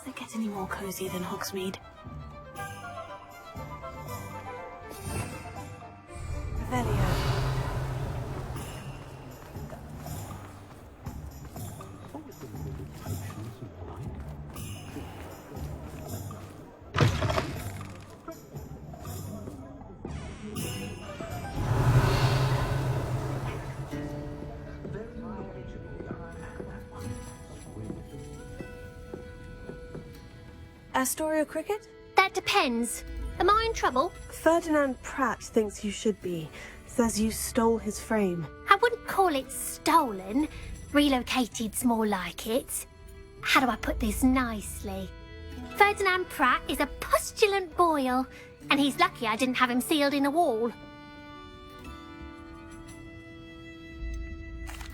Does it get any more cozy than Hogsmeade? Revelio. Astoria Cricket? That depends. Am I in trouble? Ferdinand Pratt thinks you should be. Says you stole his frame. I wouldn't call it stolen. Relocated's more like it. How do I put this nicely? Ferdinand Pratt is a postulant boil, and he's lucky I didn't have him sealed in a wall.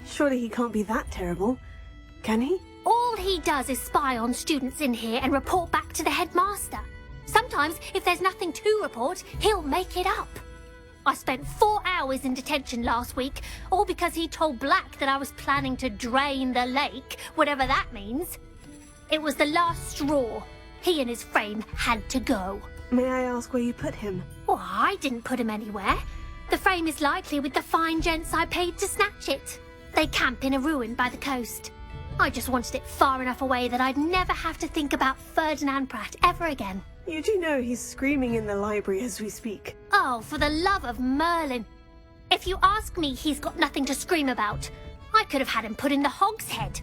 Surely he can't be that terrible, can he? All he does is spy on students in here and report back to the headmaster. Sometimes, if there's nothing to report, he'll make it up. I spent 4 hours in detention last week, all because he told Black that I was planning to drain the lake, whatever that means. It was the last straw. He and his frame had to go. May I ask where you put him? Well, I didn't put him anywhere. The frame is likely with the fine gents I paid to snatch it. They camp in a ruin by the coast. I just wanted it far enough away that I'd never have to think about Ferdinand Pratt ever again. You do know he's screaming in the library as we speak. Oh, for the love of Merlin. If you ask me, he's got nothing to scream about. I could have had him put in the hogshead.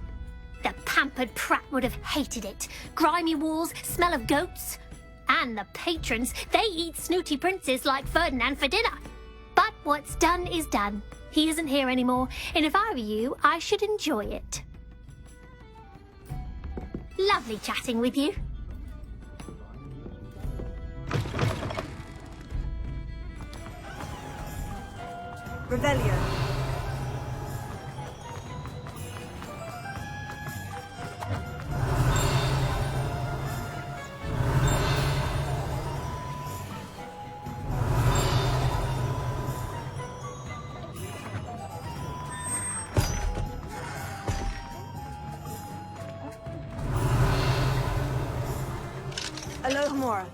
The pampered Pratt would have hated it. Grimy walls, smell of goats. And the patrons, they eat snooty princes like Ferdinand for dinner. But what's done is done. He isn't here anymore, and if I were you, I should enjoy it. Lovely chatting with you. Revelio. Alohomora.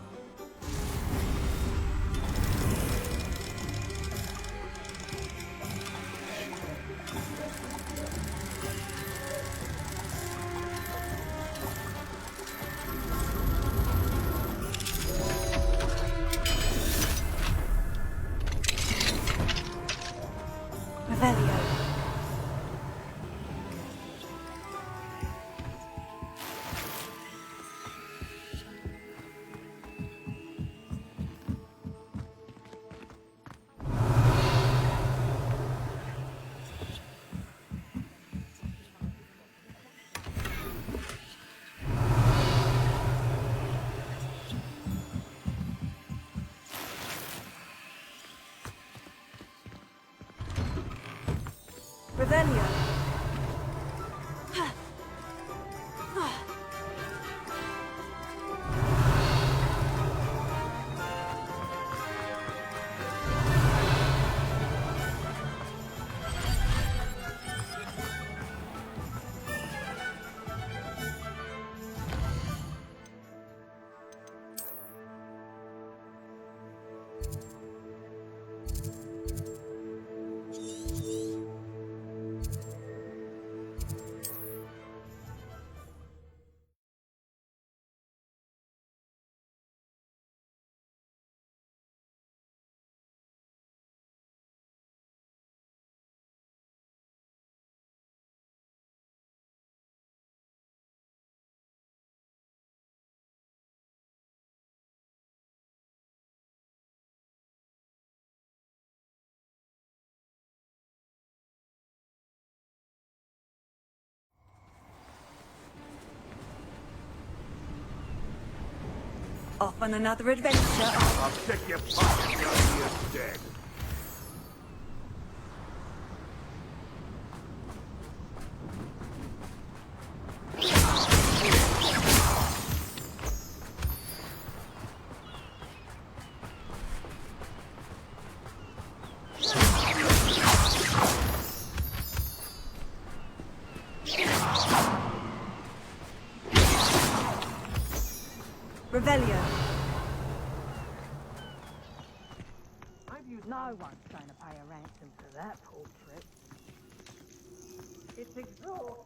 Revelio. Revelio. Off on another adventure. I'll check your pocket down here dead. Revelio. No one's going to pay a ransom for that portrait. It's exhausting.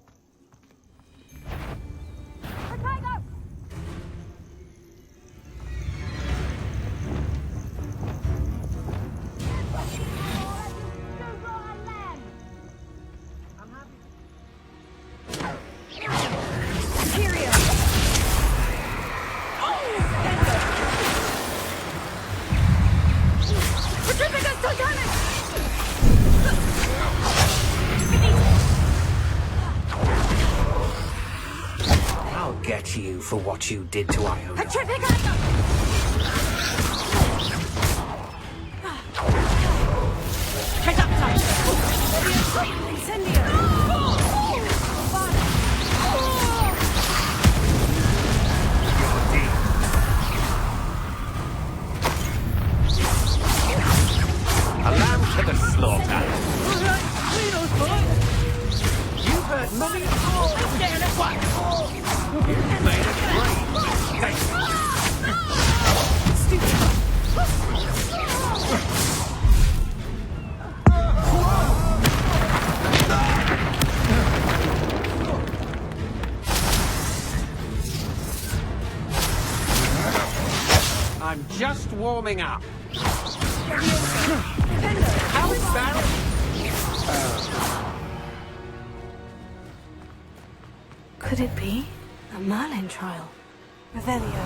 Potato! I'll get you for what you did to Iona. A lamb to the slaughter. You've heard many a call. You've made a great mistake. I'm just warming up. How embarrassing! Could it be a Merlin trial? Revelio.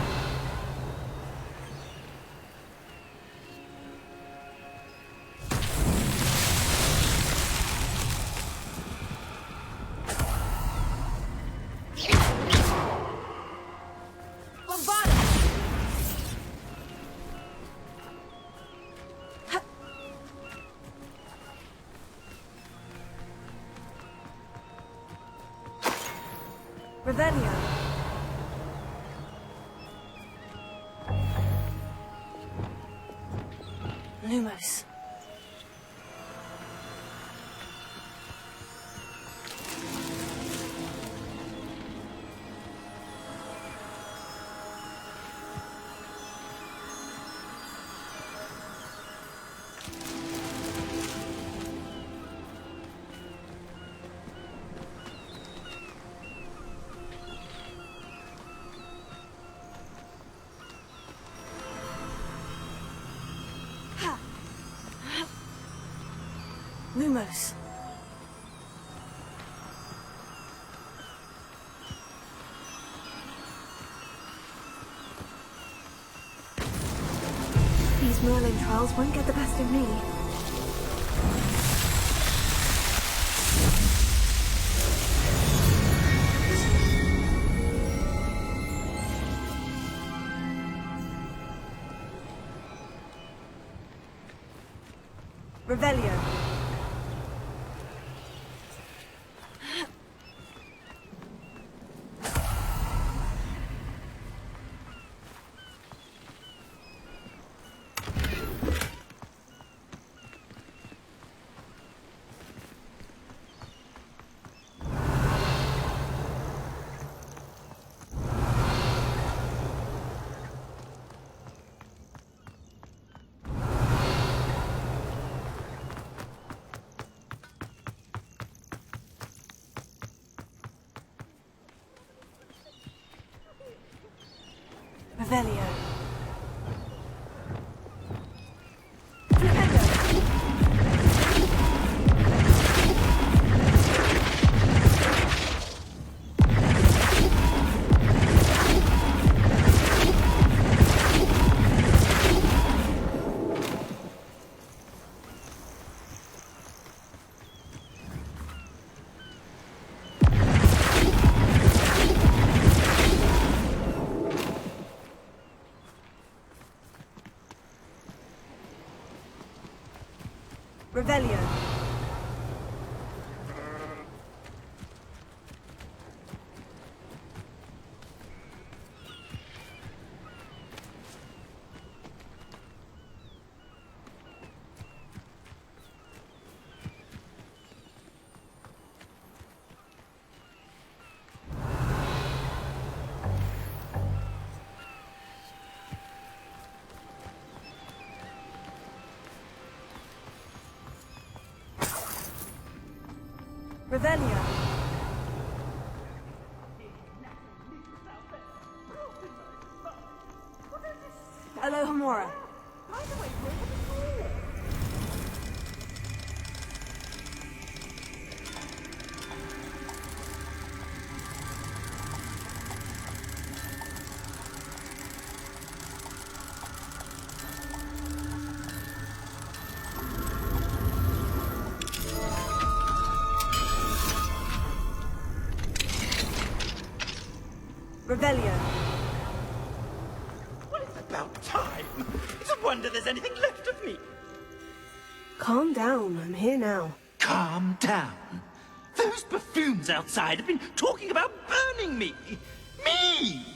Revelio. Lumos. Lumos. These Merlin trials won't get the best of me. Revelio. Revelio. Revelio. Revelio. Alohomora. Revelio. Well, it's about time. It's a wonder there's anything left of me. Calm down, I'm here now. Calm down. Those buffoons outside have been talking about burning me. Me!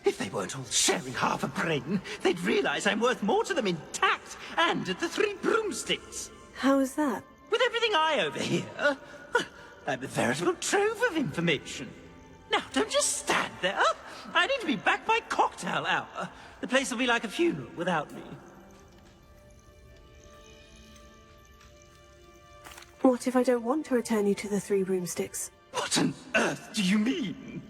If they weren't all sharing half a brain, they'd realize I'm worth more to them intact and at the Three Broomsticks. How is that? With everything I overhear, I'm a veritable trove of information. Now, don't just stand there. I need to be back by cocktail hour. The place will be like a funeral without me. What if I don't want to return you to the Three Broomsticks? What on earth do you mean?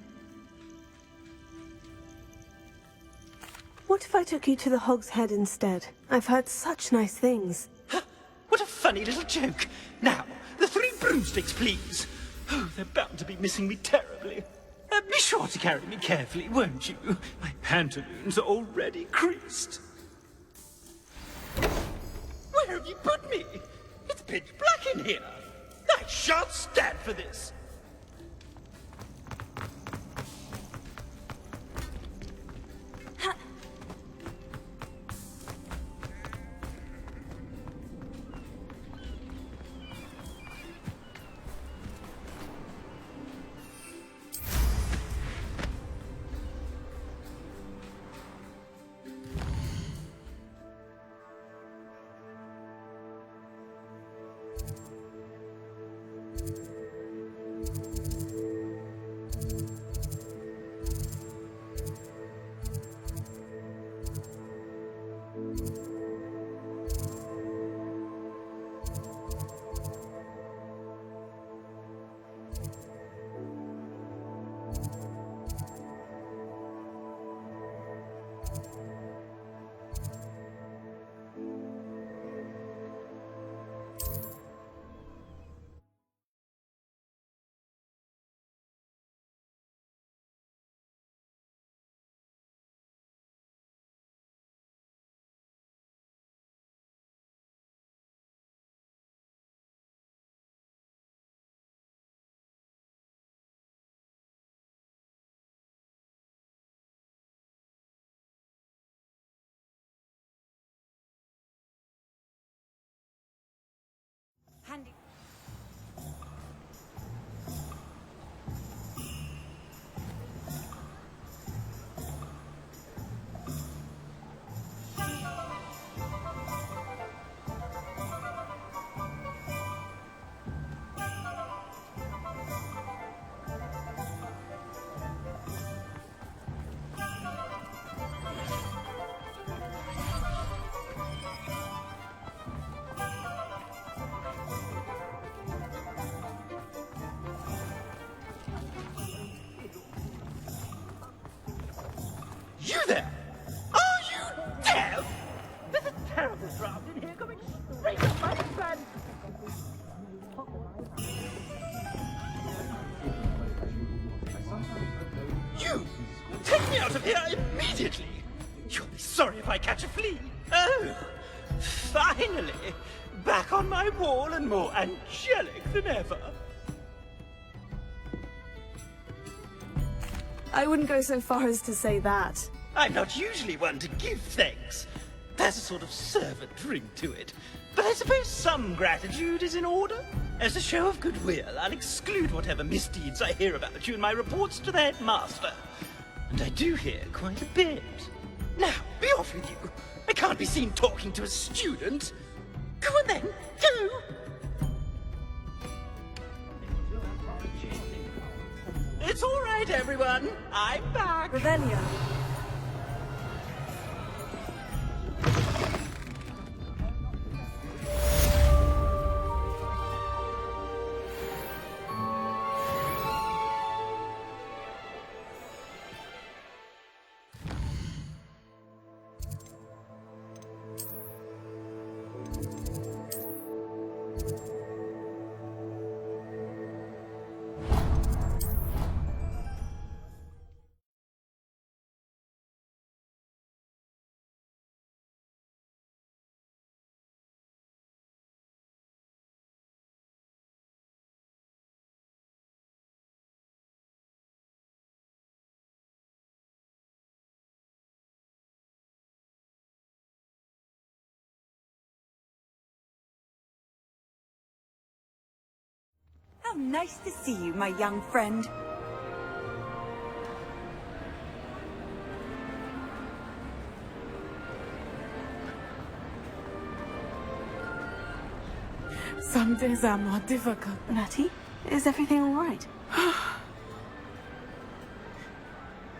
What if I took you to the Hog's Head instead? I've heard such nice things. What a funny little joke. Now, the Three Broomsticks, please. Oh, they're bound to be missing me terribly. Be sure to carry me carefully, won't you? My pantaloons are already creased. Where have you put me? It's pitch black in here. I shan't stand for this. Handy. You there! Are you deaf? There's a terrible draft in here coming straight up my fan. You! Take me out of here immediately! You'll be sorry if I catch a flea. Oh! Finally! Back on my wall and more angelic than ever. I wouldn't go so far as to say that. I'm not usually one to give thanks. There's a sort of servant ring to it. But I suppose some gratitude is in order. As a show of goodwill, I'll exclude whatever misdeeds I hear about you in my reports to the headmaster. And I do hear quite a bit. Now, be off with you. I can't be seen talking to a student. Go on then, go! It's all right, everyone. I'm back. Revelio. nice to see you, my young friend. Some days are more difficult. Natty, is everything all right?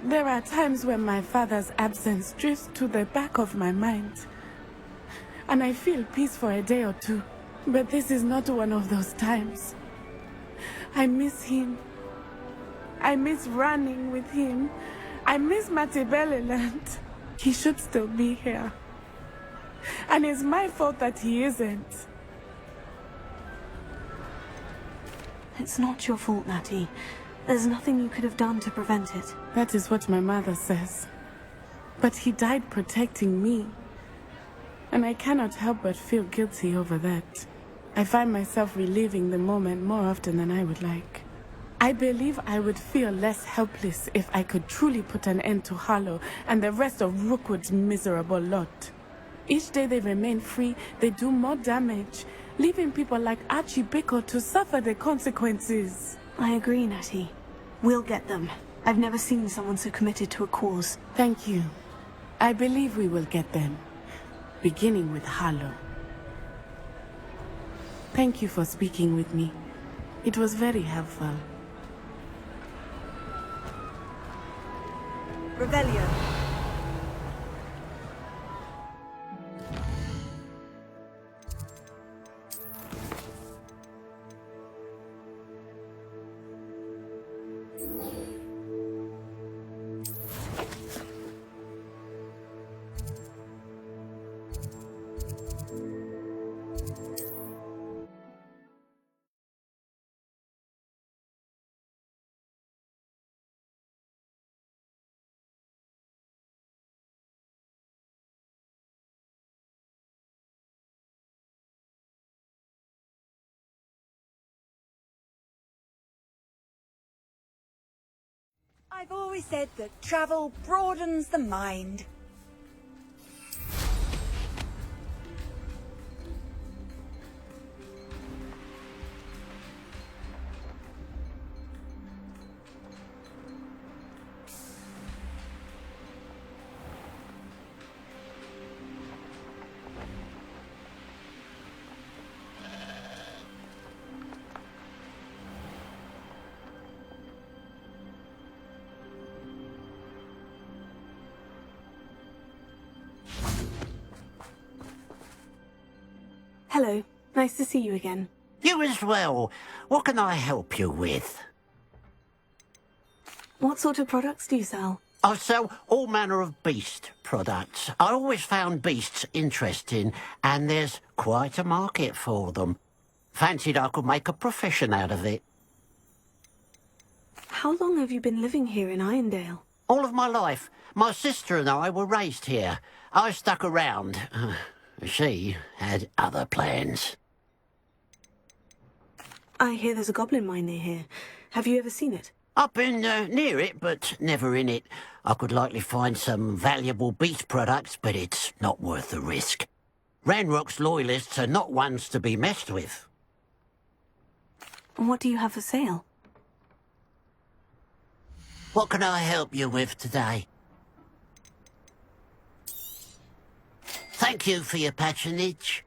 There are times when my father's absence drifts to the back of my mind, and I feel peace for a day or two. But this is not one of those times. I miss him. I miss running with him. I miss Matibeleland. He should still be here. And it's my fault that he isn't. It's not your fault, Natty. There's nothing you could have done to prevent it. That is what my mother says. But he died protecting me. And I cannot help but feel guilty over that. I find myself reliving the moment more often than I would like. I believe I would feel less helpless if I could truly put an end to Harlow and the rest of Rookwood's miserable lot. Each day they remain free, they do more damage, leaving people like Archie Bickle to suffer the consequences. I agree, Natty. We'll get them. I've never seen someone so committed to a cause. Thank you. I believe we will get them. Beginning with Harlow. Thank you for speaking with me. It was very helpful. Revelio. I've always said that travel broadens the mind. Hello. Nice to see you again. You as well. What can I help you with? What sort of products do you sell? I sell all manner of beast products. I always found beasts interesting, and there's quite a market for them. Fancied I could make a profession out of it. How long have you been living here in Irondale? All of my life. My sister and I were raised here. I stuck around. She had other plans. I hear there's a goblin mine near here. Have you ever seen it? I've been near it, but never in it. I could likely find some valuable beast products, but it's not worth the risk. Ranrock's loyalists are not ones to be messed with. What do you have for sale? What can I help you with today? Thank you for your patronage.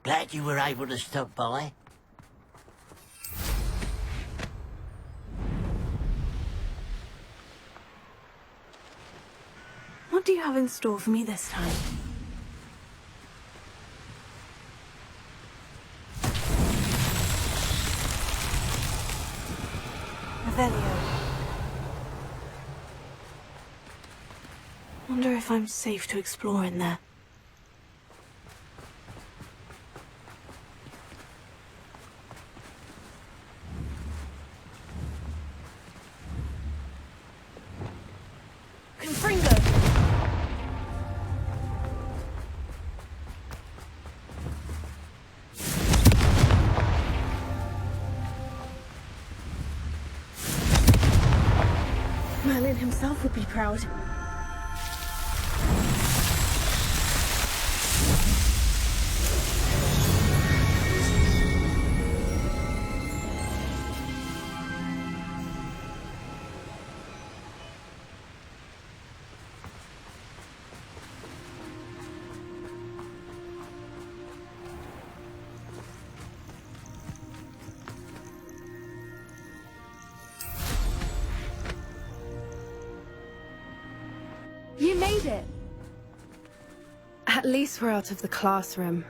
Glad you were able to stop by. What do you have in store for me this time? Revelio. Wonder if I'm safe to explore in there. myself would be proud. You made it! At least we're out of the classroom.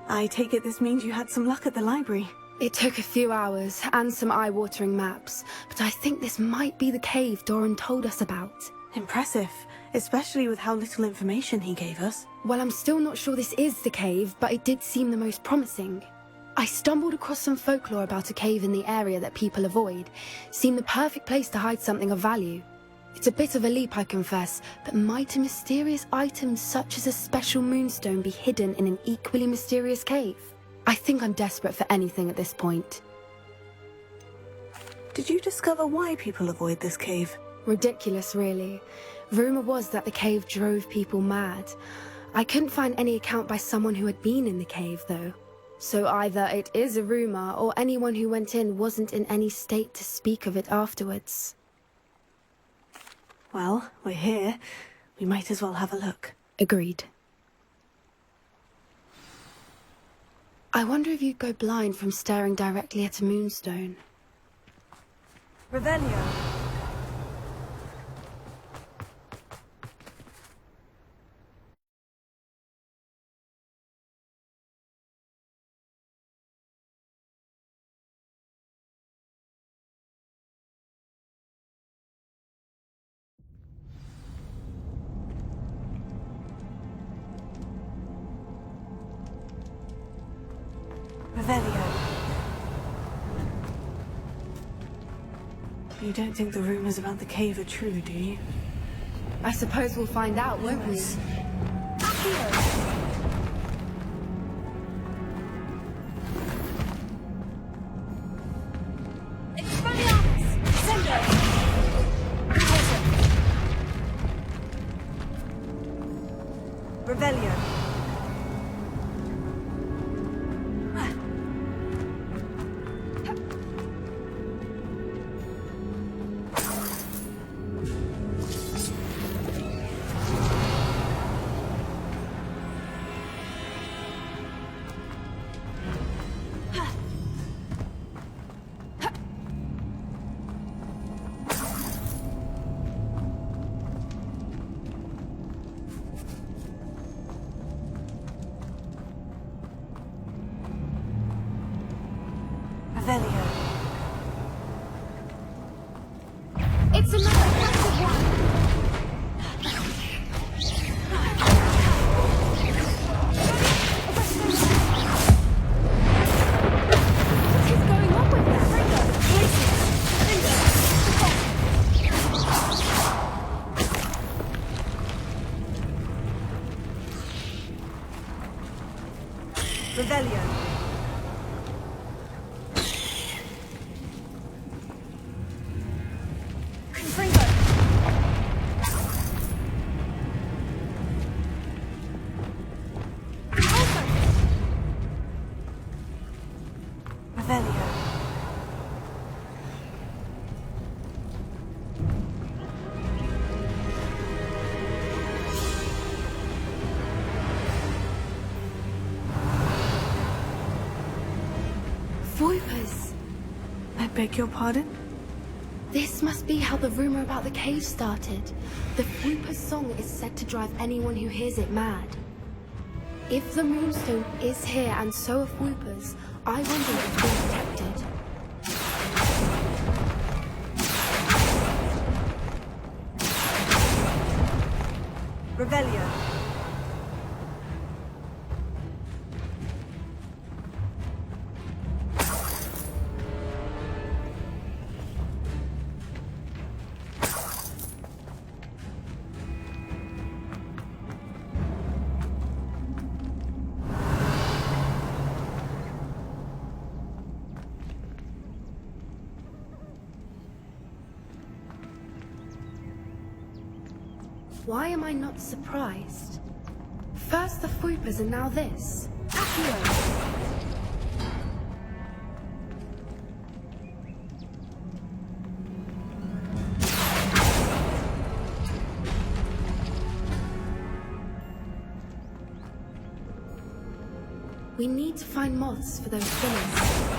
I take it this means you had some luck at the library. It took a few hours and some eye-watering maps, but I think this might be the cave Doran told us about. Impressive, especially with how little information he gave us. Well, I'm still not sure this is the cave, but it did seem the most promising. I stumbled across some folklore about a cave in the area that people avoid. Seemed the perfect place to hide something of value. It's a bit of a leap, I confess, but might a mysterious item such as a special moonstone be hidden in an equally mysterious cave? I think I'm desperate for anything at this point. Did you discover why people avoid this cave? Ridiculous, really. Rumor was that the cave drove people mad. I couldn't find any account by someone who had been in the cave, though. So either it is a rumor, or anyone who went in wasn't in any state to speak of it afterwards. Well, we're here. We might as well have a look. Agreed. I wonder if you'd go blind from staring directly at a moonstone. Revelio. Revelio. You don't think the rumors about the cave are true, do you? I suppose we'll find out, won't we? Revelio. Revelio. It's another massive one! What is going on with that? Revelio. Voipers! I beg your pardon? This must be how the rumor about the cave started. The Voiper's song is said to drive anyone who hears it mad. If the moonstone is here and so are Voipers, I wonder if it's been protected. Revelio. Why am I not surprised? First the Fuipas and now this. Accio! We need to find moths for those spinners.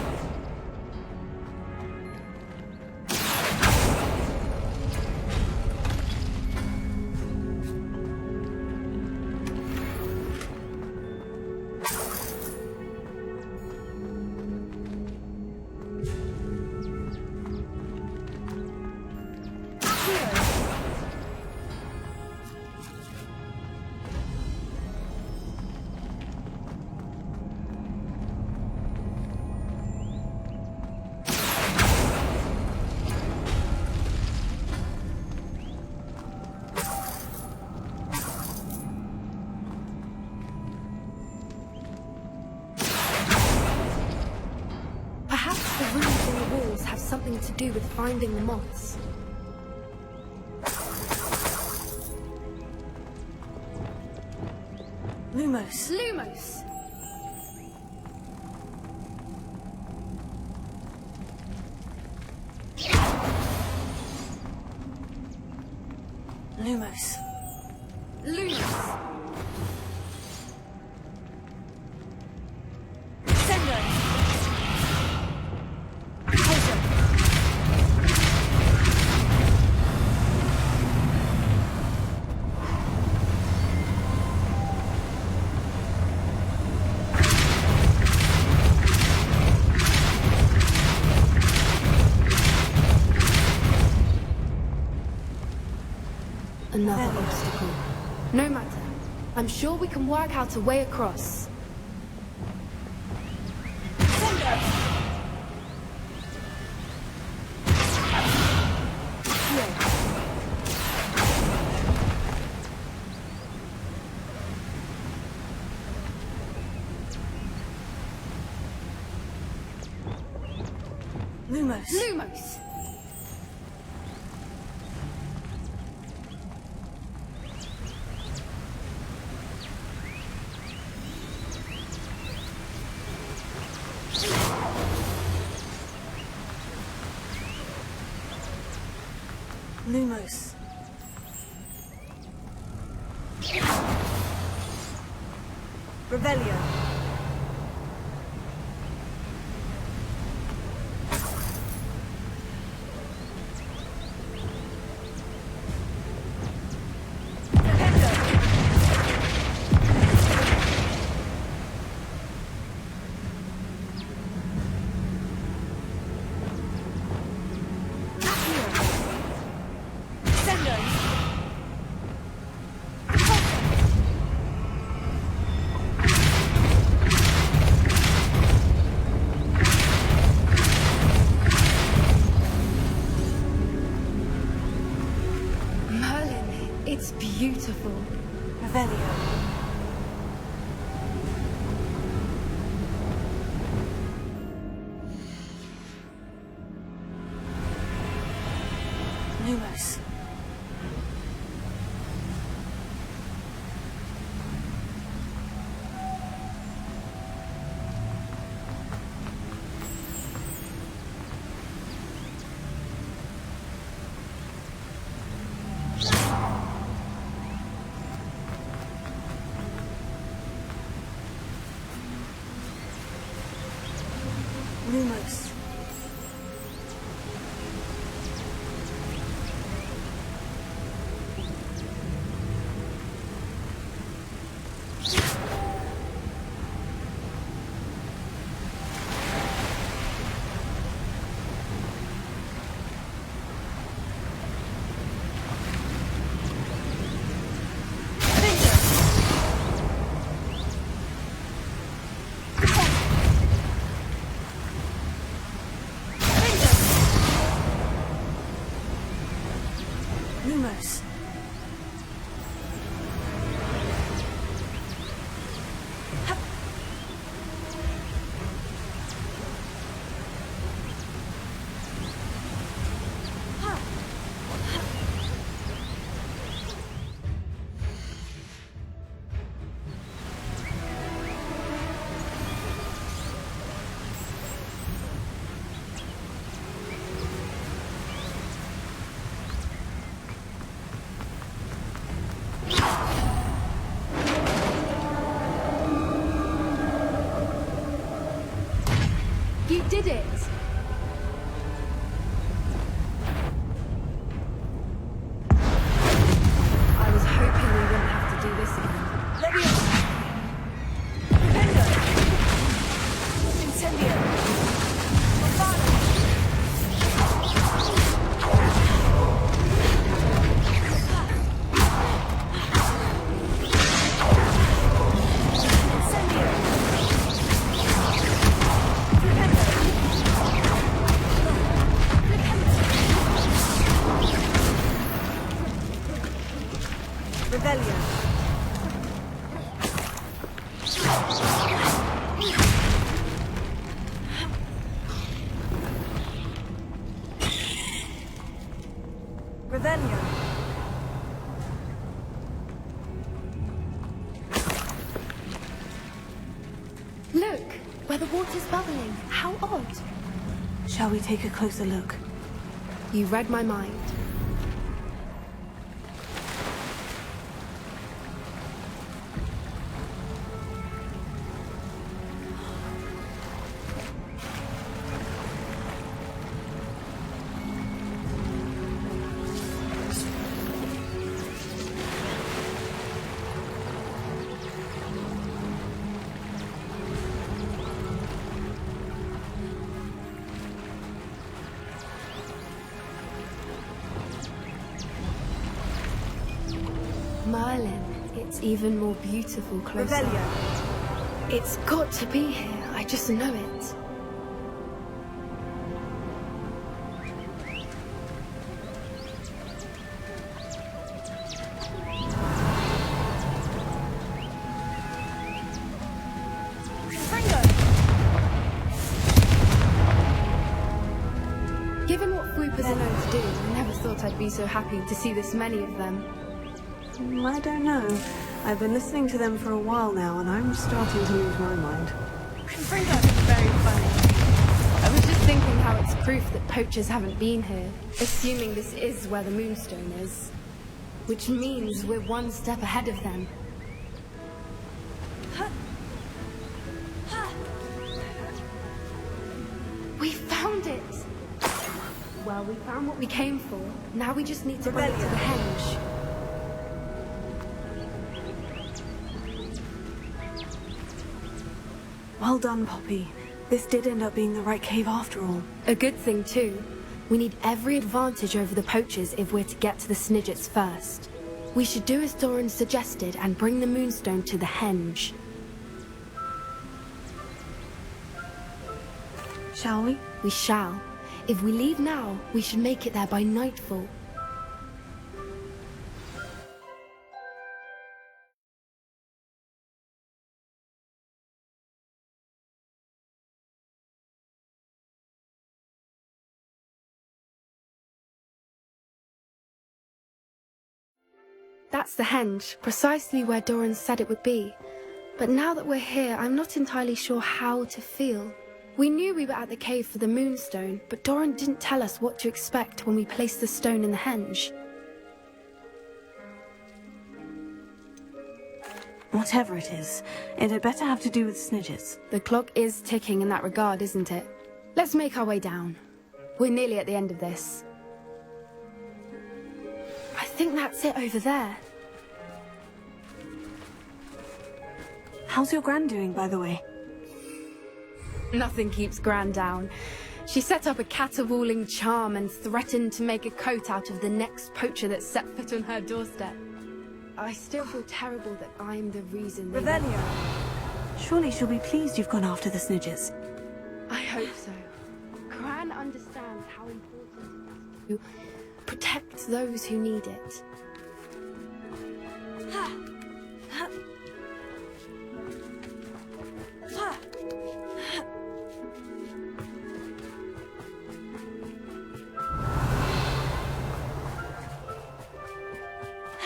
Something to do with finding the moths. Lumos. Lumos! Lumos. Lumos! Another obstacle. No matter. I'm sure we can work out a way across. Lumos. Lumos! Lumos. Rebellion. It's beautiful. Revelio. Lumos. Lumos. Lumos. Revelio. Revelio. Look, where the water's bubbling. How odd. Shall we take a closer look? You read my mind. Merlin, it's even more beautiful closer. Revelio. It's got to be here, I just know it. Given what Floopers are known to do, I never thought I'd be so happy to see this many of them. I don't know. I've been listening to them for a while now, and I'm starting to lose my mind. Very funny. I was just thinking how it's proof that poachers haven't been here, assuming this is where the Moonstone is. Which means we're one step ahead of them. We found it! Well, we found what we came for. Now we just need to bring it to the henge. Well done, Poppy. This did end up being the right cave after all. A good thing, too. We need every advantage over the poachers if we're to get to the Snidgets first. We should do as Doran suggested and bring the Moonstone to the henge. Shall we? We shall. If we leave now, we should make it there by nightfall. That's the henge, precisely where Doran said it would be. But now that we're here, I'm not entirely sure how to feel. We knew we were at the cave for the Moonstone, but Doran didn't tell us what to expect when we placed the stone in the henge. Whatever it is, it had better have to do with Snidgets. The clock is ticking in that regard, isn't it? Let's make our way down. We're nearly at the end of this. I think that's it over there. How's your Gran doing, by the way? Nothing keeps Gran down. She set up a caterwauling charm and threatened to make a coat out of the next poacher that set foot on her doorstep. I still feel terrible that I'm the reason they... Revelio. Surely she'll be pleased you've gone after the Snidgets. I hope so. Gran understands how important it is to protect those who need it.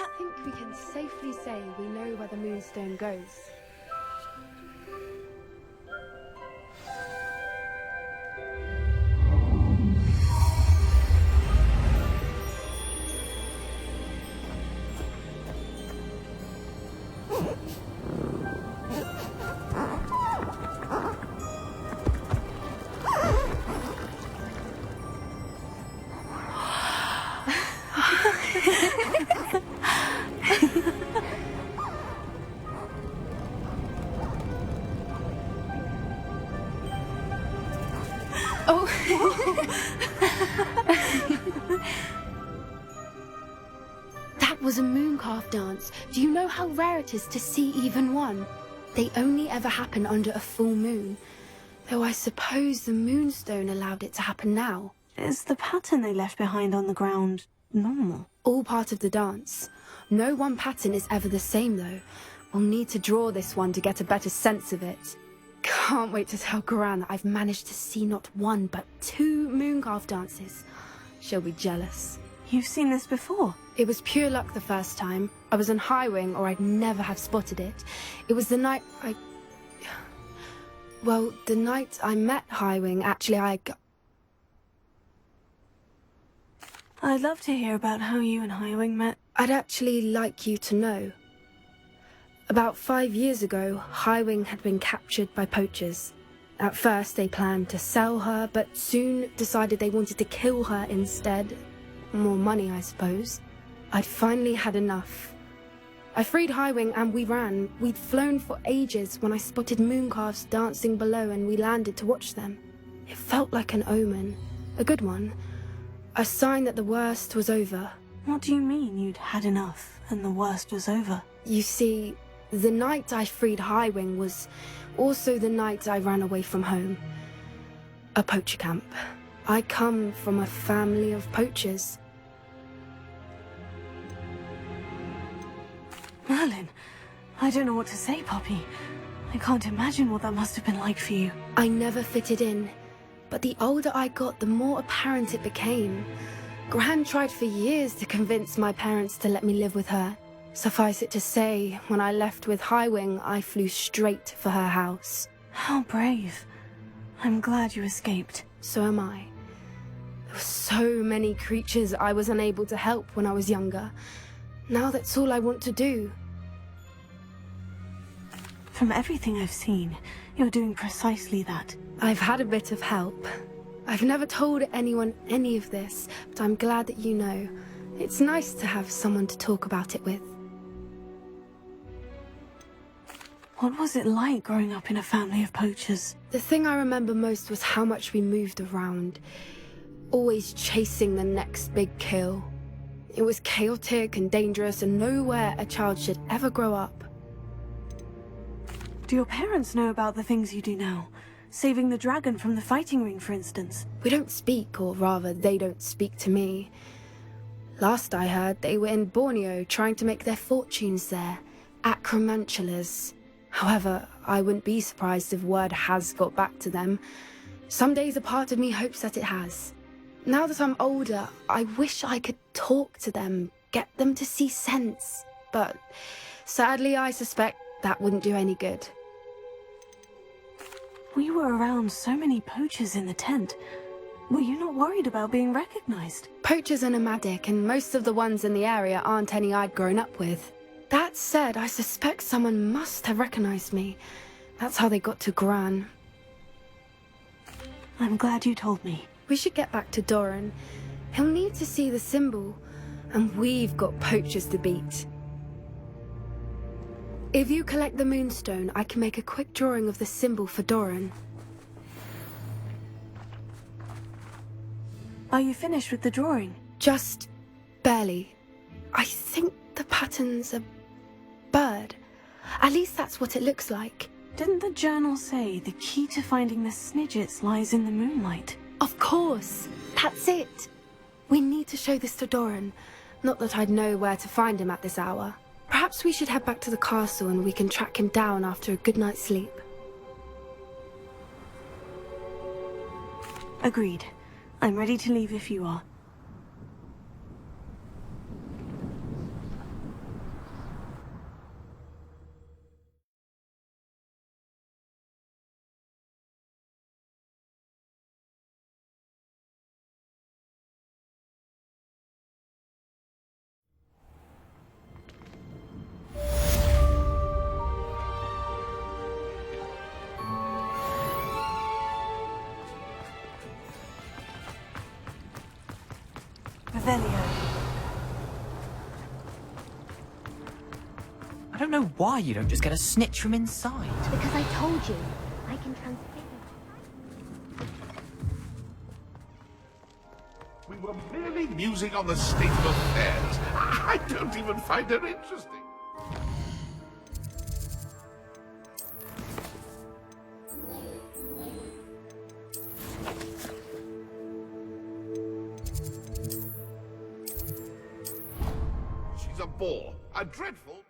I think we can safely say we know where the Moonstone goes. That was a mooncalf dance. Do you know how rare it is to see even one? They only ever happen under a full moon. Though I suppose the Moonstone allowed it to happen now. Is the pattern they left behind on the ground normal? All part of the dance. No one pattern is ever the same though. We'll need to draw this one to get a better sense of it. Can't wait to tell Gran that I've managed to see not one but 2 mooncalf dances. She'll be jealous. You've seen this before? It was pure luck the first time. I was on Highwing or I'd never have spotted it. It was the night Well, the night I met Highwing, actually I'd love to hear about how you and Highwing met. I'd actually like you to know. About 5 years ago, Highwing had been captured by poachers. At first they planned to sell her, but soon decided they wanted to kill her instead. More money, I suppose. I'd finally had enough. I freed Highwing and we ran. We'd flown for ages when I spotted mooncalves dancing below and we landed to watch them. It felt like an omen. A good one. A sign that the worst was over. What do you mean you'd had enough and the worst was over? You see, the night I freed Highwing was also the night I ran away from home. A poacher camp. I come from a family of poachers. Merlin, I don't know what to say, Poppy. I can't imagine what that must have been like for you. I never fitted in, but the older I got, the more apparent it became. Gran tried for years to convince my parents to let me live with her. Suffice it to say, when I left with Highwing, I flew straight for her house. How brave. I'm glad you escaped. So am I. There were so many creatures I was unable to help when I was younger. Now that's all I want to do. From everything I've seen, you're doing precisely that. I've had a bit of help. I've never told anyone any of this, but I'm glad that you know. It's nice to have someone to talk about it with. What was it like growing up in a family of poachers? The thing I remember most was how much we moved around, always chasing the next big kill. It was chaotic and dangerous and nowhere a child should ever grow up. Do your parents know about the things you do now? Saving the dragon from the fighting ring, for instance? We don't speak, or rather, they don't speak to me. Last I heard, they were in Borneo trying to make their fortunes there. Acromantulas. However, I wouldn't be surprised if word has got back to them. Some days a part of me hopes that it has. Now that I'm older, I wish I could talk to them, get them to see sense. But sadly, I suspect that wouldn't do any good. We were around so many poachers in the tent. Were you not worried about being recognized? Poachers are nomadic, and most of the ones in the area aren't any I'd grown up with. That said, I suspect someone must have recognized me. That's how they got to Gran. I'm glad you told me. We should get back to Doran. He'll need to see the symbol, and we've got poachers to beat. If you collect the moonstone, I can make a quick drawing of the symbol for Doran. Are you finished with the drawing? Just barely. I think the pattern's a bird. At least that's what it looks like. Didn't the journal say the key to finding the Snidgets lies in the moonlight? Of course. That's it. We need to show this to Doran. Not that I'd know where to find him at this hour. Perhaps we should head back to the castle and we can track him down after a good night's sleep. Agreed. I'm ready to leave if you are. I don't know why you don't just get a snitch from inside. Because I told you, I can transfigure. We were merely musing on the state of affairs. I don't even find her interesting. He's a bore. A dreadful...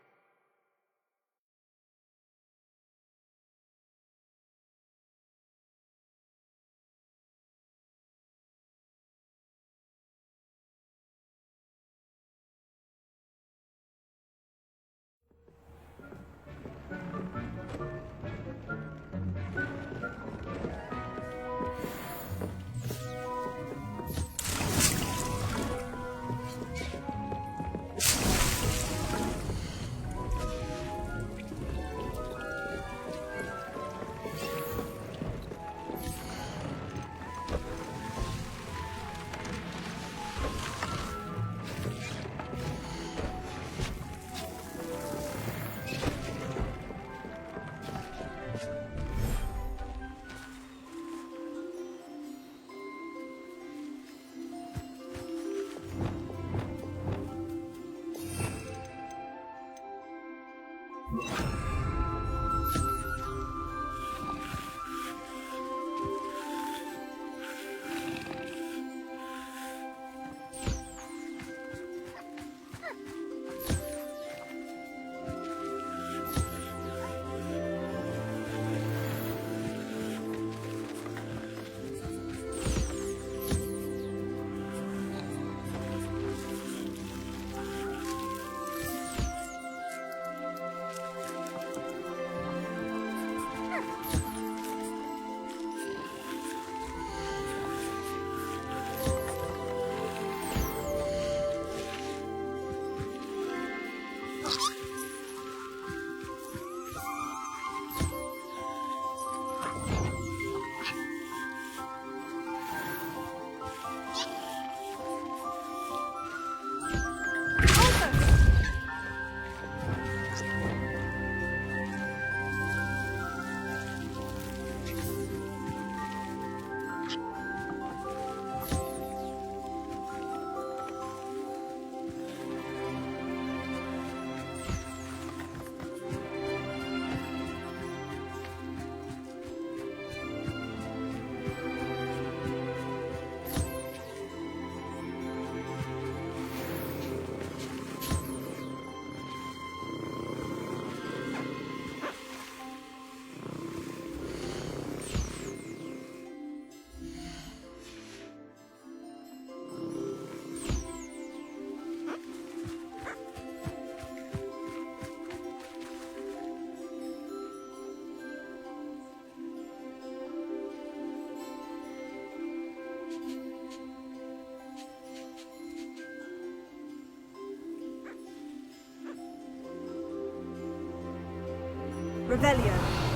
Revelio.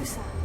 Leviosa.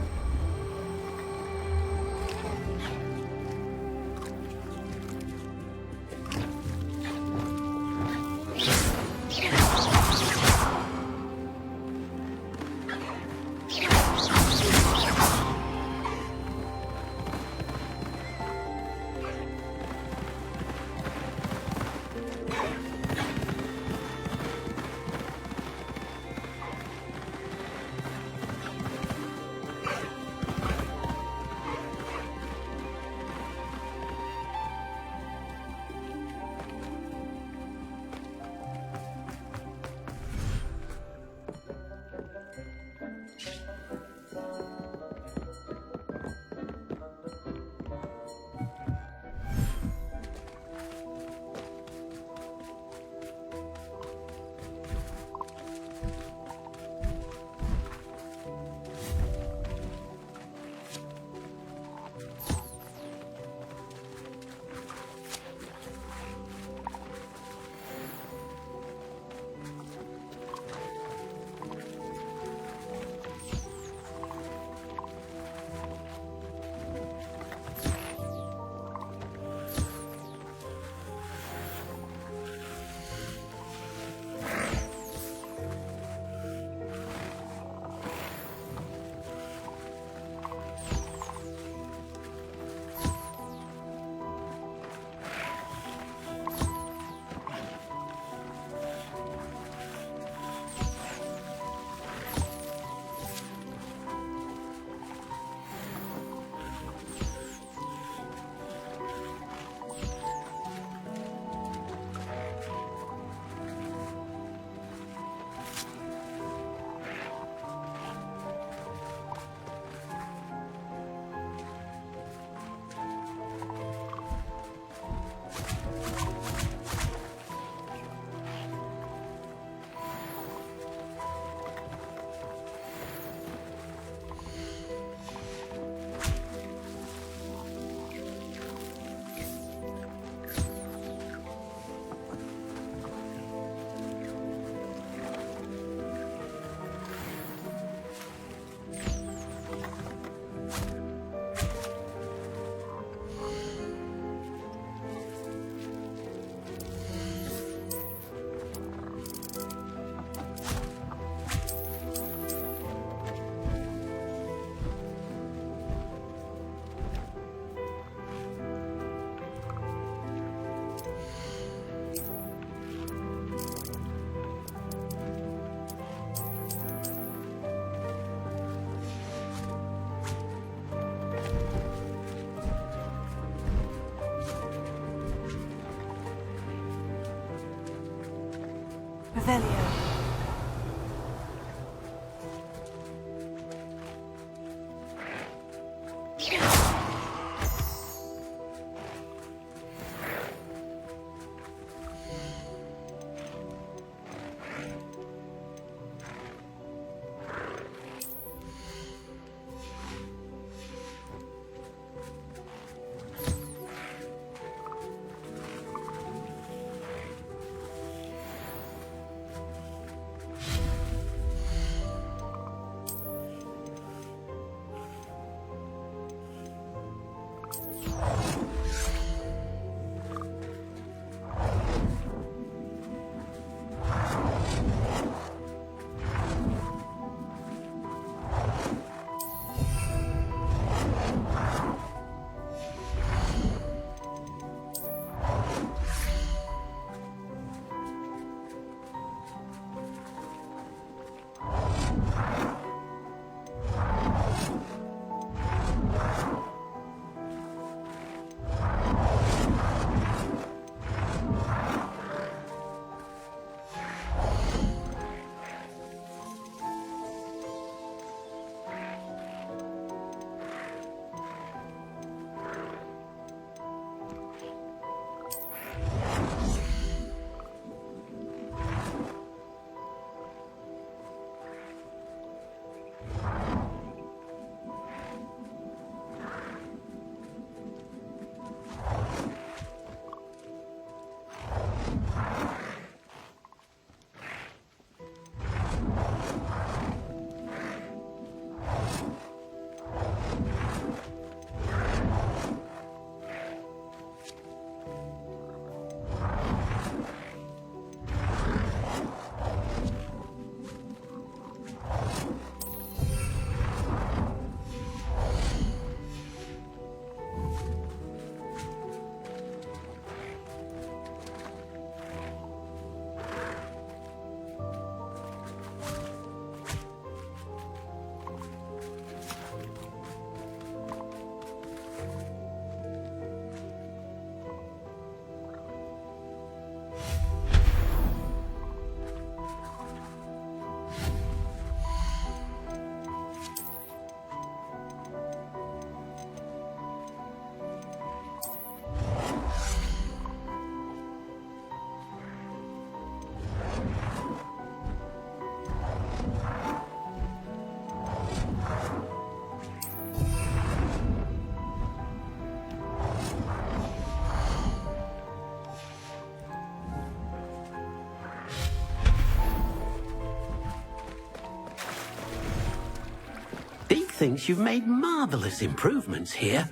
Revelio. thinks you've made marvellous improvements here.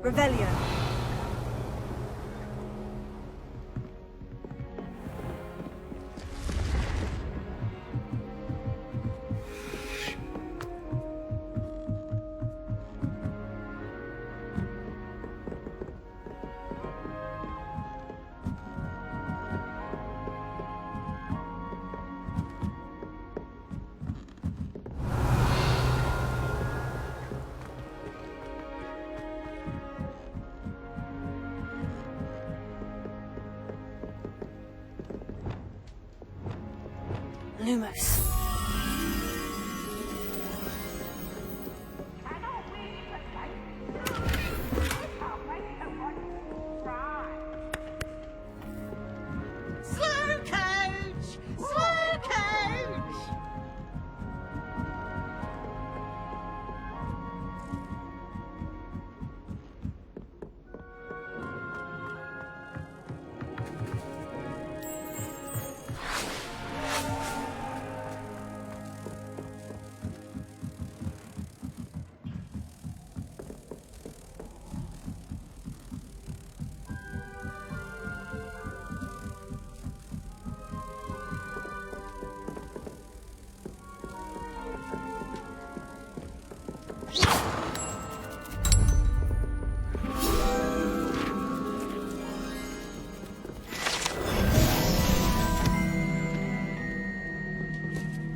Revelio. Lumos. Slow coach! Slow coach!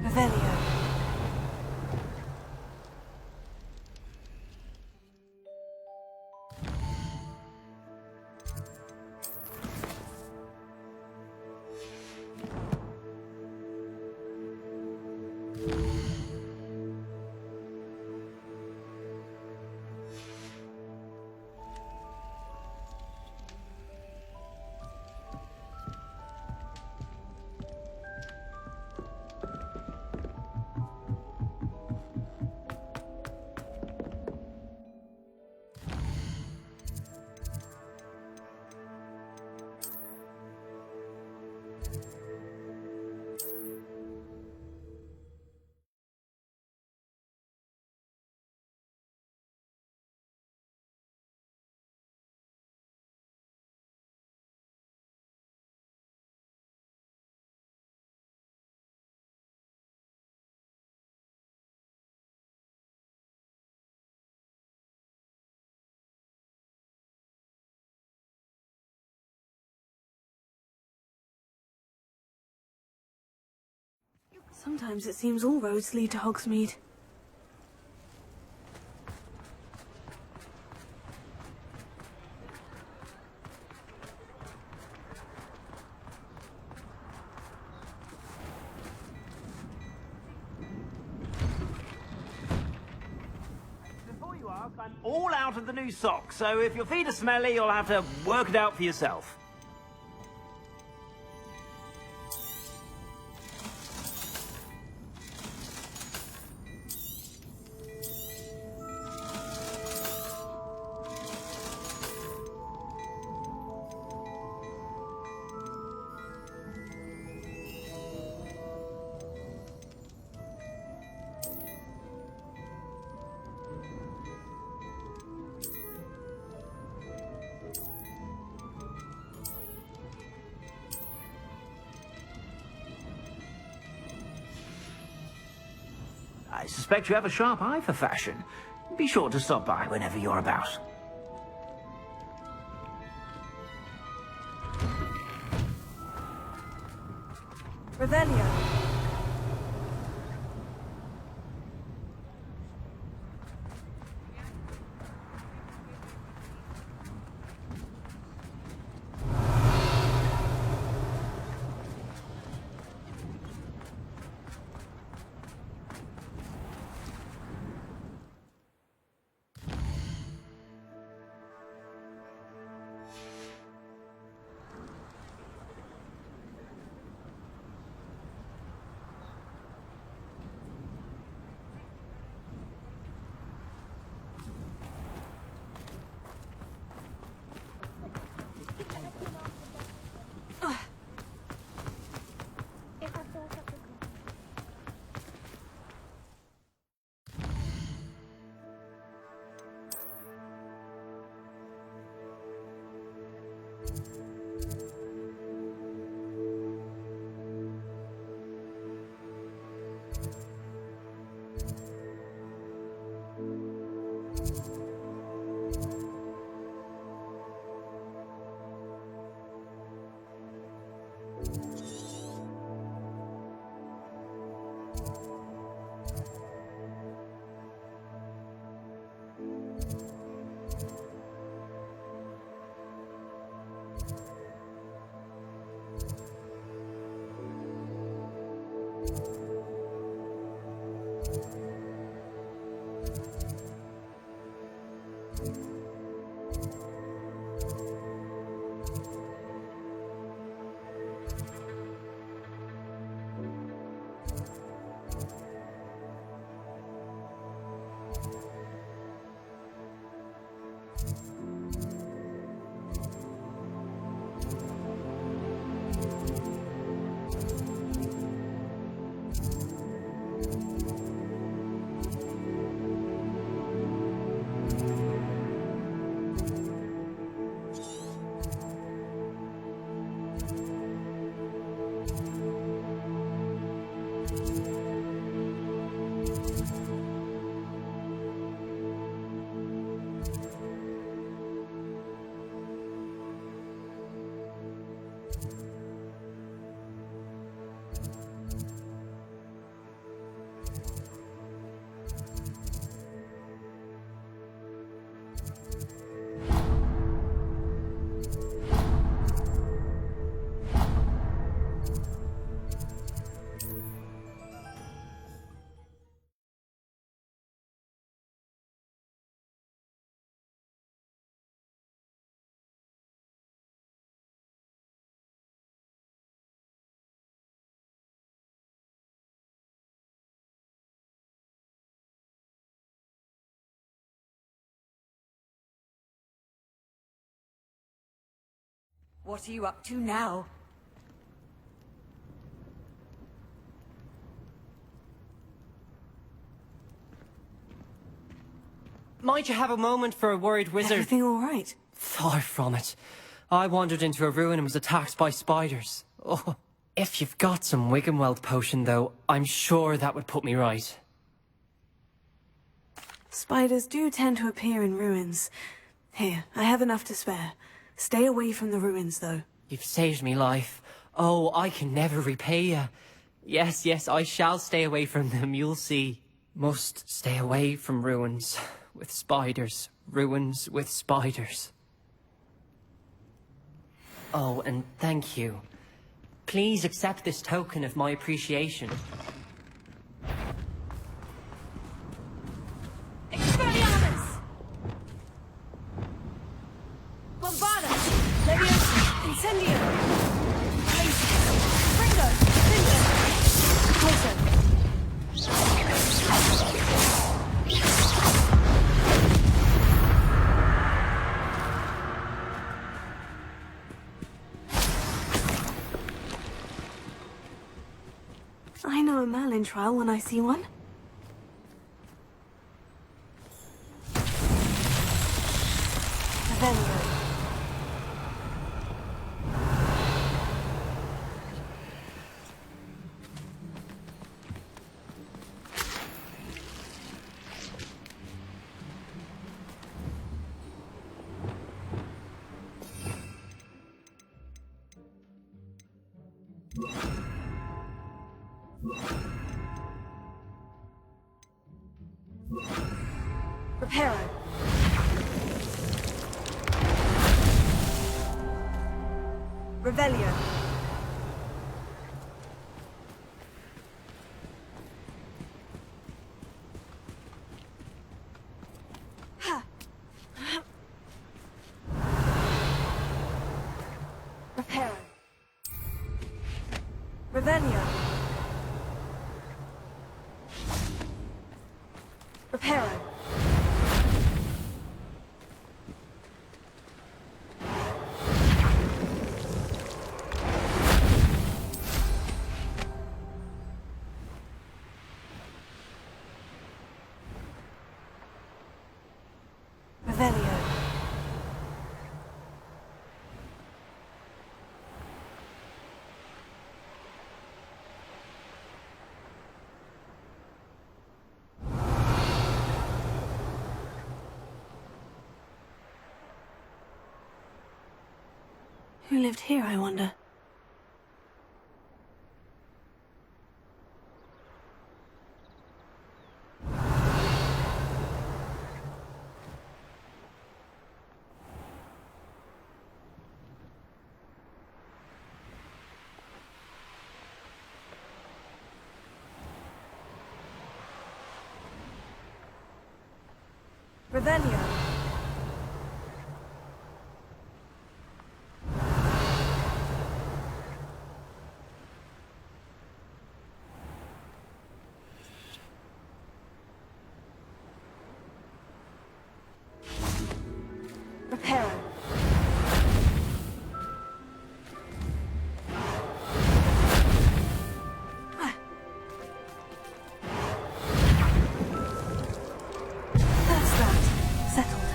Revelio. Sometimes it seems all roads lead to Hogsmeade. I'm all out of the new socks, so if your feet are smelly, you'll have to work it out for yourself. I suspect you have a sharp eye for fashion. Be sure to stop by whenever you're about. Revelio. What are you up to now? Might you have a moment for a worried wizard? Everything all right? Far from it. I wandered into a ruin and was attacked by spiders. Oh, if you've got some Wiggenweld potion, though, I'm sure that would put me right. Spiders do tend to appear in ruins. Here, I have enough to spare. Stay away from the ruins, though. You've saved me life. Oh, I can never repay you. Yes, yes, I shall stay away from them, you'll see. Must stay away from ruins with spiders. Ruins with spiders. Oh, and thank you. Please accept this token of my appreciation. Expelliarmus! know a Merlin trial when I see one. Revelio. Reparo. Revelio. Reparo. Revelio. Reparo. Revelio. Who lived here, I wonder? Revelio. Reparo. That's that. Settled.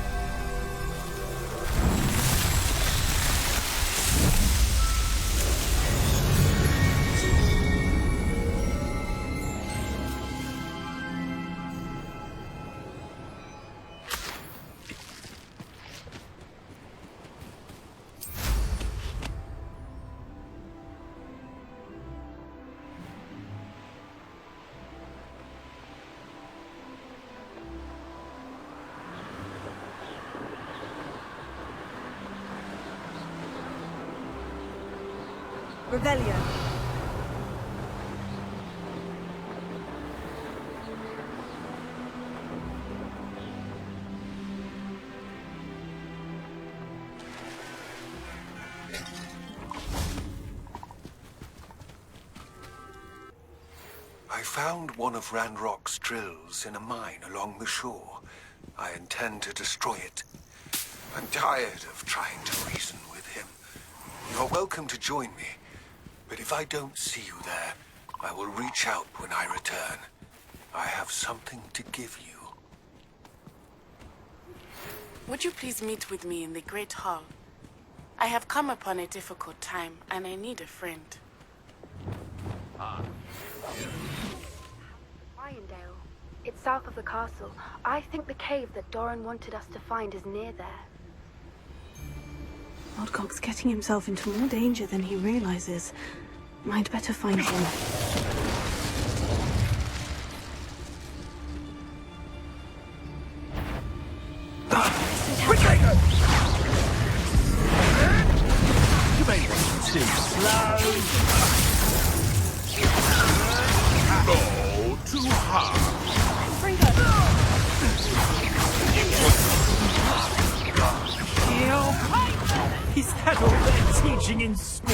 Revelio. I found one of Ranrock's drills in a mine along the shore. I intend to destroy it. I'm tired of trying to reason with him. You're welcome to join me, but if I don't see you there, I will reach out when I return. I have something to give you. Would you please meet with me in the Great Hall? I have come upon a difficult time, and I need a friend. Irondale. It's south of the castle. I think the cave that Doran wanted us to find is near there. Lodgok's getting himself into more danger than he realizes. I'd better find him. You may want to too slow. No, too hard. Is that all they're teaching in school?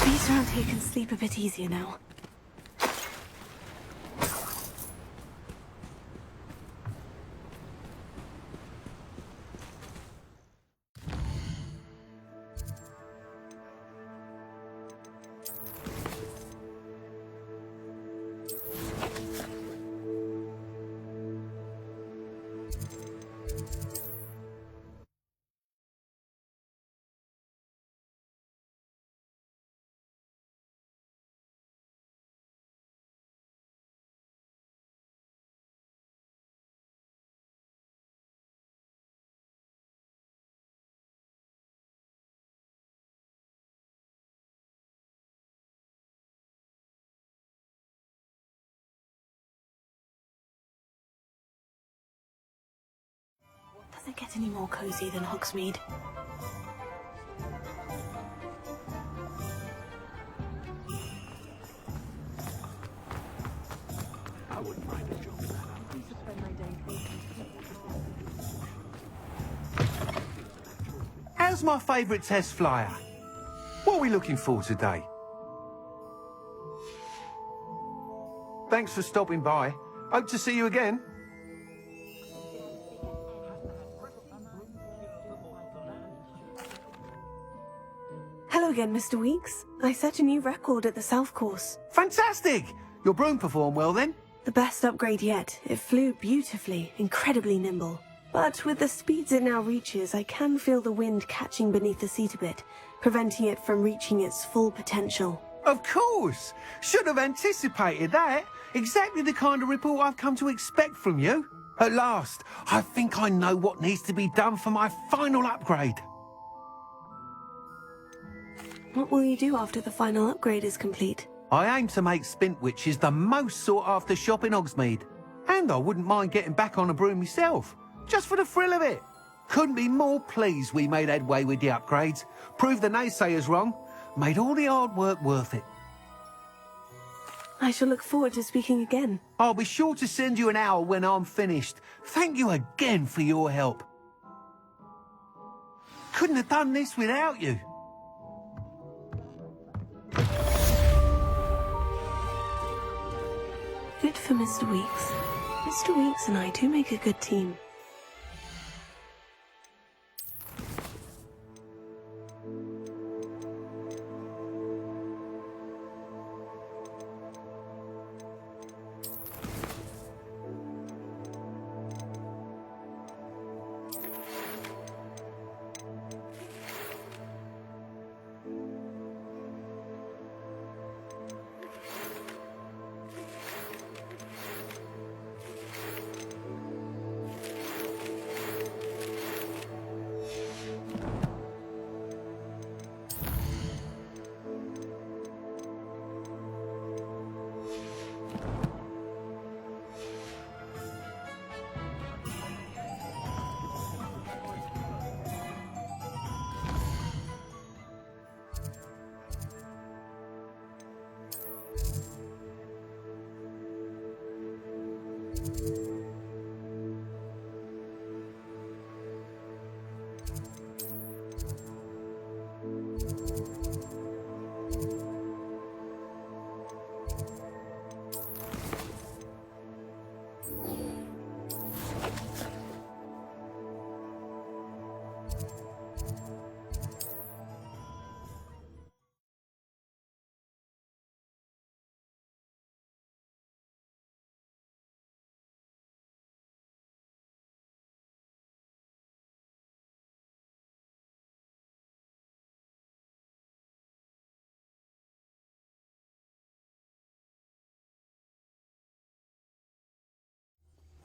These around here can sleep a bit easier now. Does it get any more cozy than Hogsmeade? I wouldn't mind a job. How's my favourite test flyer? What are we looking for today? Thanks for stopping by. Hope to see you again. Hello again, Mr. Weeks. I set a new record at the South Course. Fantastic! Your broom performed well then? The best upgrade yet. It flew beautifully, incredibly nimble. But with the speeds it now reaches, I can feel the wind catching beneath the seat a bit, preventing it from reaching its full potential. Of course! Should have anticipated that. Exactly the kind of report I've come to expect from you. At last, I think I know what needs to be done for my final upgrade. What will you do after the final upgrade is complete? I aim to make Spintwitches the most sought-after shop in Hogsmeade. And I wouldn't mind getting back on a broom myself, just for the thrill of it. Couldn't be more pleased we made headway with the upgrades, proved the naysayers wrong, made all the hard work worth it. I shall look forward to speaking again. I'll be sure to send you an owl when I'm finished. Thank you again for your help. Couldn't have done this without you. Good for Mr. Weeks. Mr. Weeks and I do make a good team.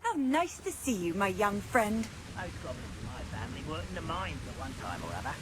How nice to see you, my young friend. Most problems in my family worked in the mines at one time or other.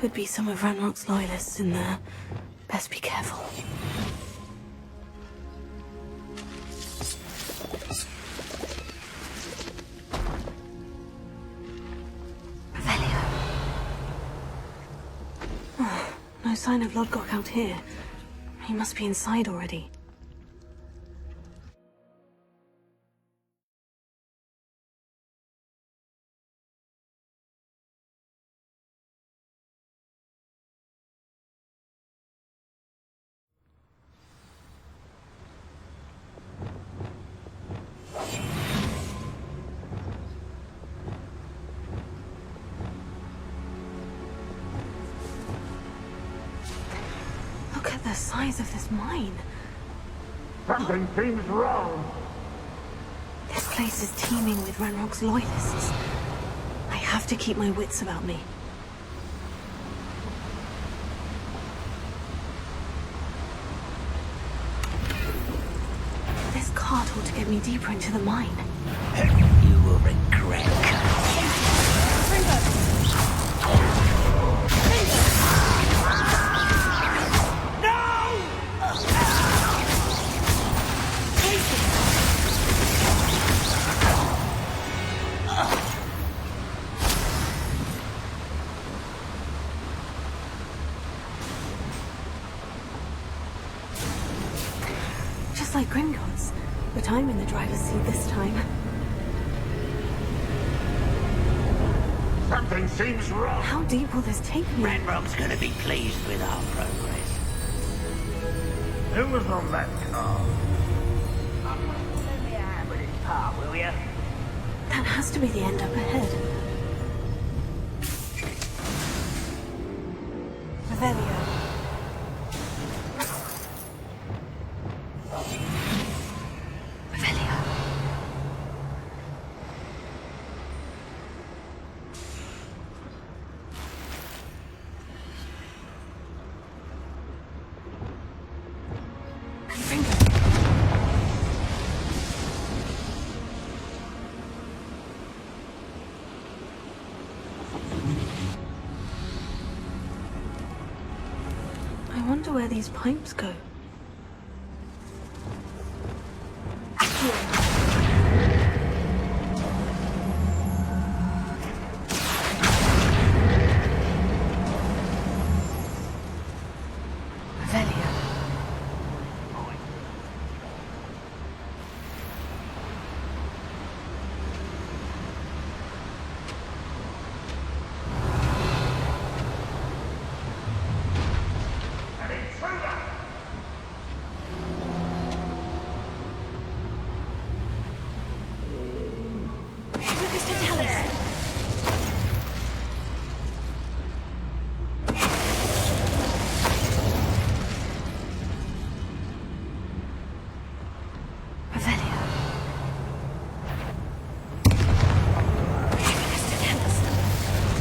Could be some of Ranrock's loyalists in there. Best be careful. Oh, no sign of Lodgok out here. He must be inside already. Look at the size of this mine. Something seems wrong. This place is teeming with Ranrock's loyalists. I have to keep my wits about me. This cart ought to get me deeper into the mine. You will regret. Just like Gringotts, but I'm in the driver's seat this time. Something seems wrong. How deep will this take me? Ranrock's gonna be pleased with our progress. Who was on that car? Let me have with this part, will ya? That has to be the end up ahead. Revelio. Revelio. I wonder where these pipes go. Revelio.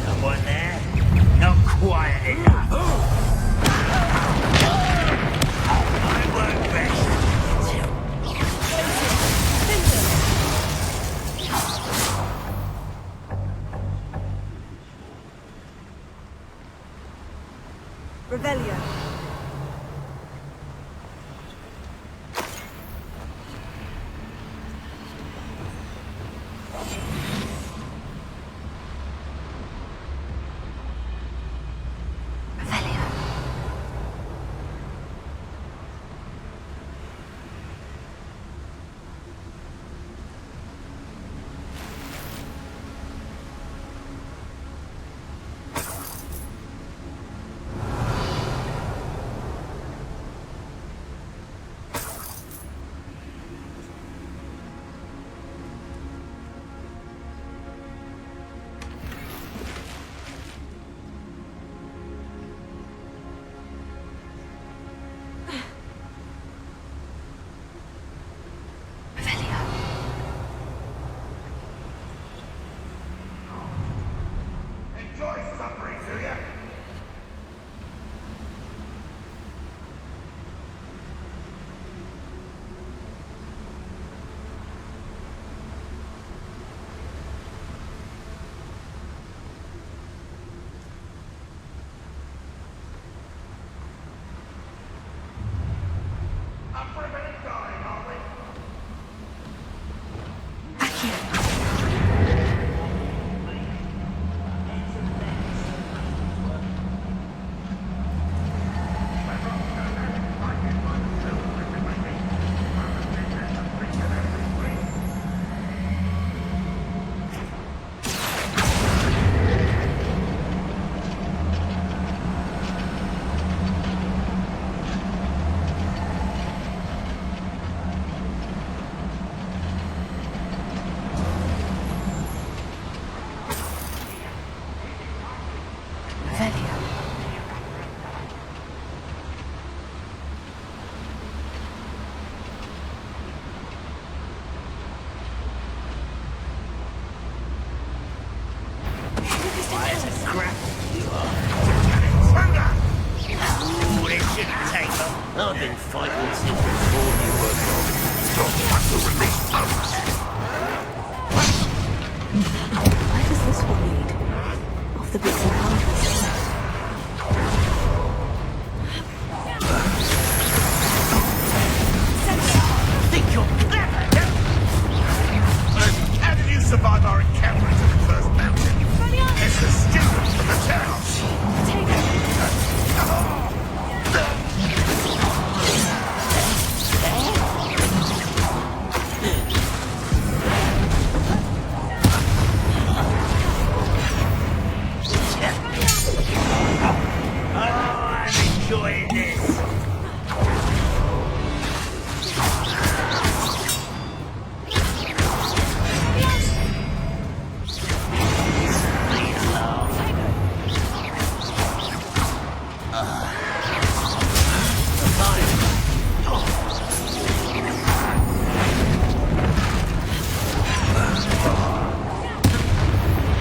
Someone there? Not quiet enough. I work best. Revelio. I've been fighting since before you were born. Don't want to release us. Where does this one lead? Off the bits and pieces. Think you're clever, How did you survive our encounter at the first mountain? It's the students from the town. I'm enjoying this.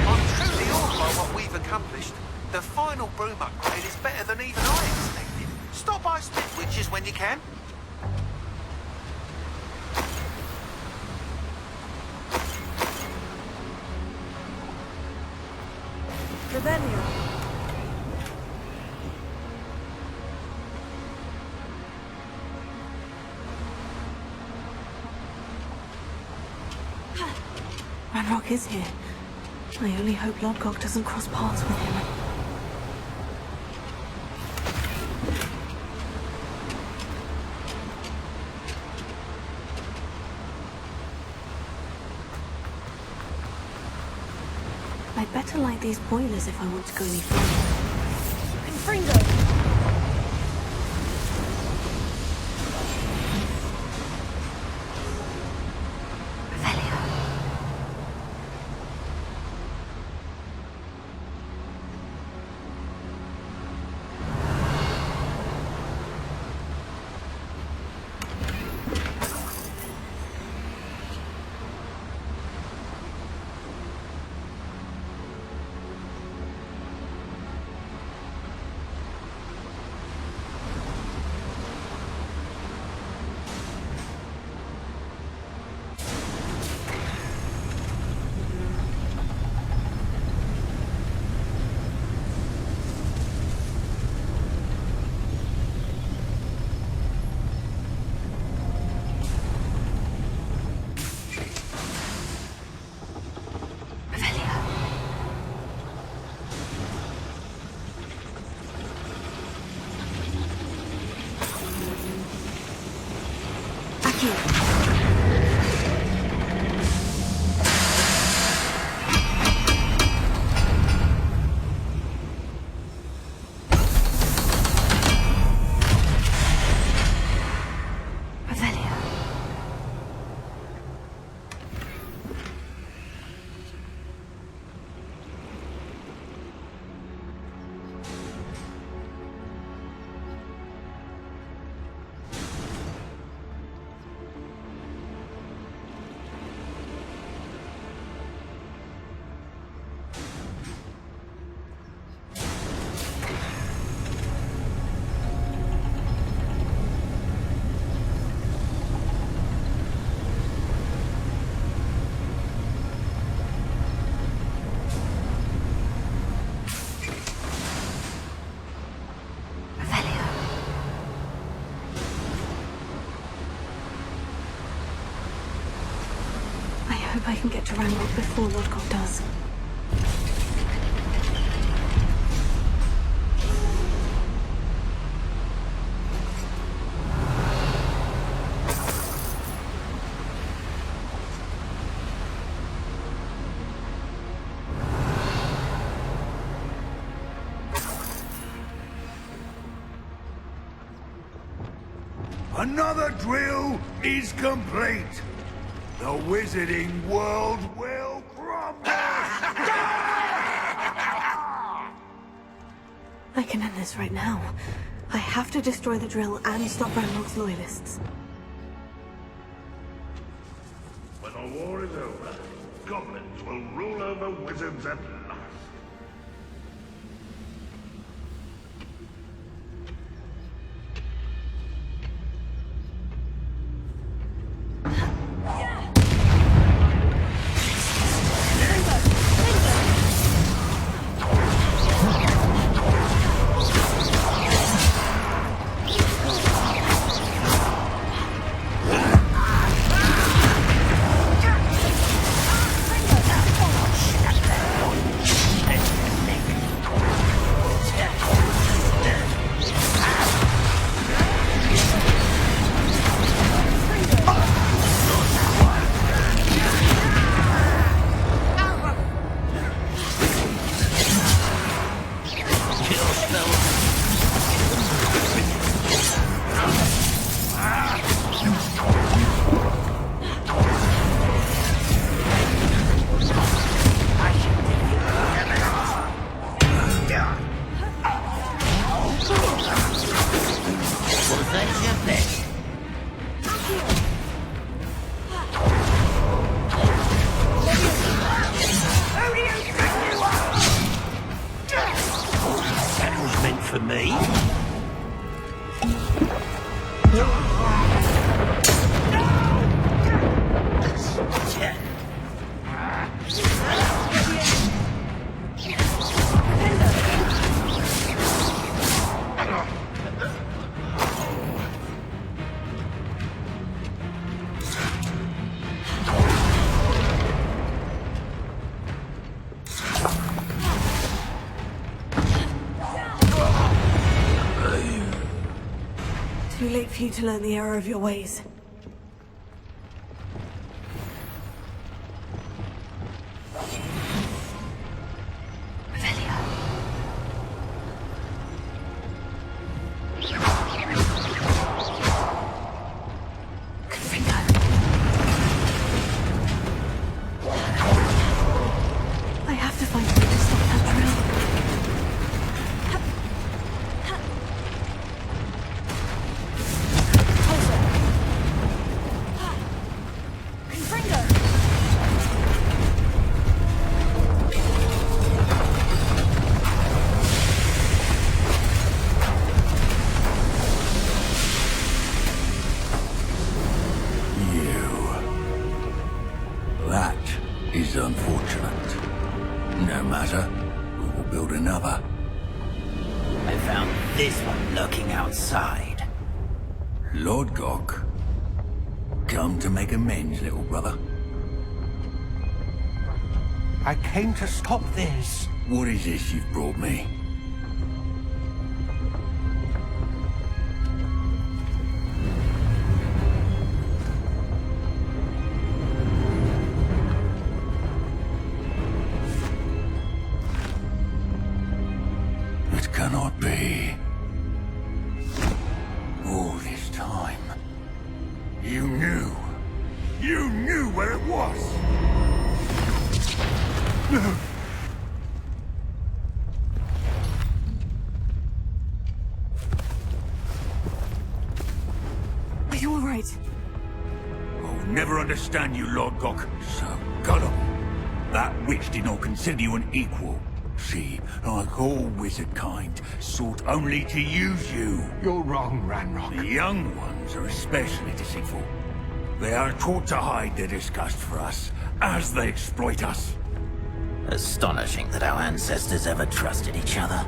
I'm truly awed by what we've accomplished. The final broom upgrade is better than even I expected. Stop by Spitwitches when you can. Revelio. Ranrock is here. I only hope Lodgok doesn't cross paths with him. I'd better light these boilers if I want to go any further. Fringo! I hope I can get to Ranrock before Lodgok does. Another drill is complete. The wizarding world will crumble. I can end this right now. I have to destroy the drill and stop Ranrock's loyalists. When the war is over, goblins will rule over wizards at last. late for you to learn the error of your ways. I have to find a way to stop that drill. That is unfortunate. No matter, we will build another. I found this one lurking outside. Lord Gok, come to make amends, little brother. I came to stop this. What is this you've brought me? It cannot be. All this time, you knew where it was. No. Are you alright? I'll never understand you, Lord Gok. So gullible. That witch did not consider you an equal. She, like all wizard kind, sought only to use you. You're wrong, Ranrock. The young ones are especially deceitful. They are taught to hide their disgust for us, as they exploit us. Astonishing that our ancestors ever trusted each other.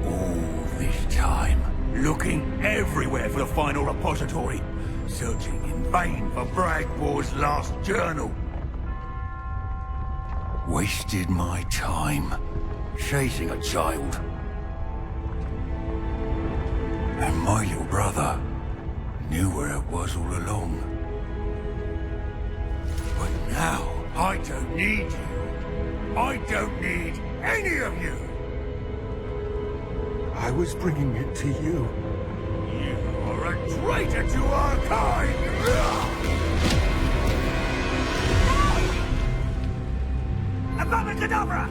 All this time, looking everywhere for the final repository, searching in vain for Bragbor's last journal. Wasted my time, chasing a child. And my little brother knew where it was all along. But now, I don't need you. I don't need any of you. I was bringing it to you. You are a traitor to our kind! Abracadabra!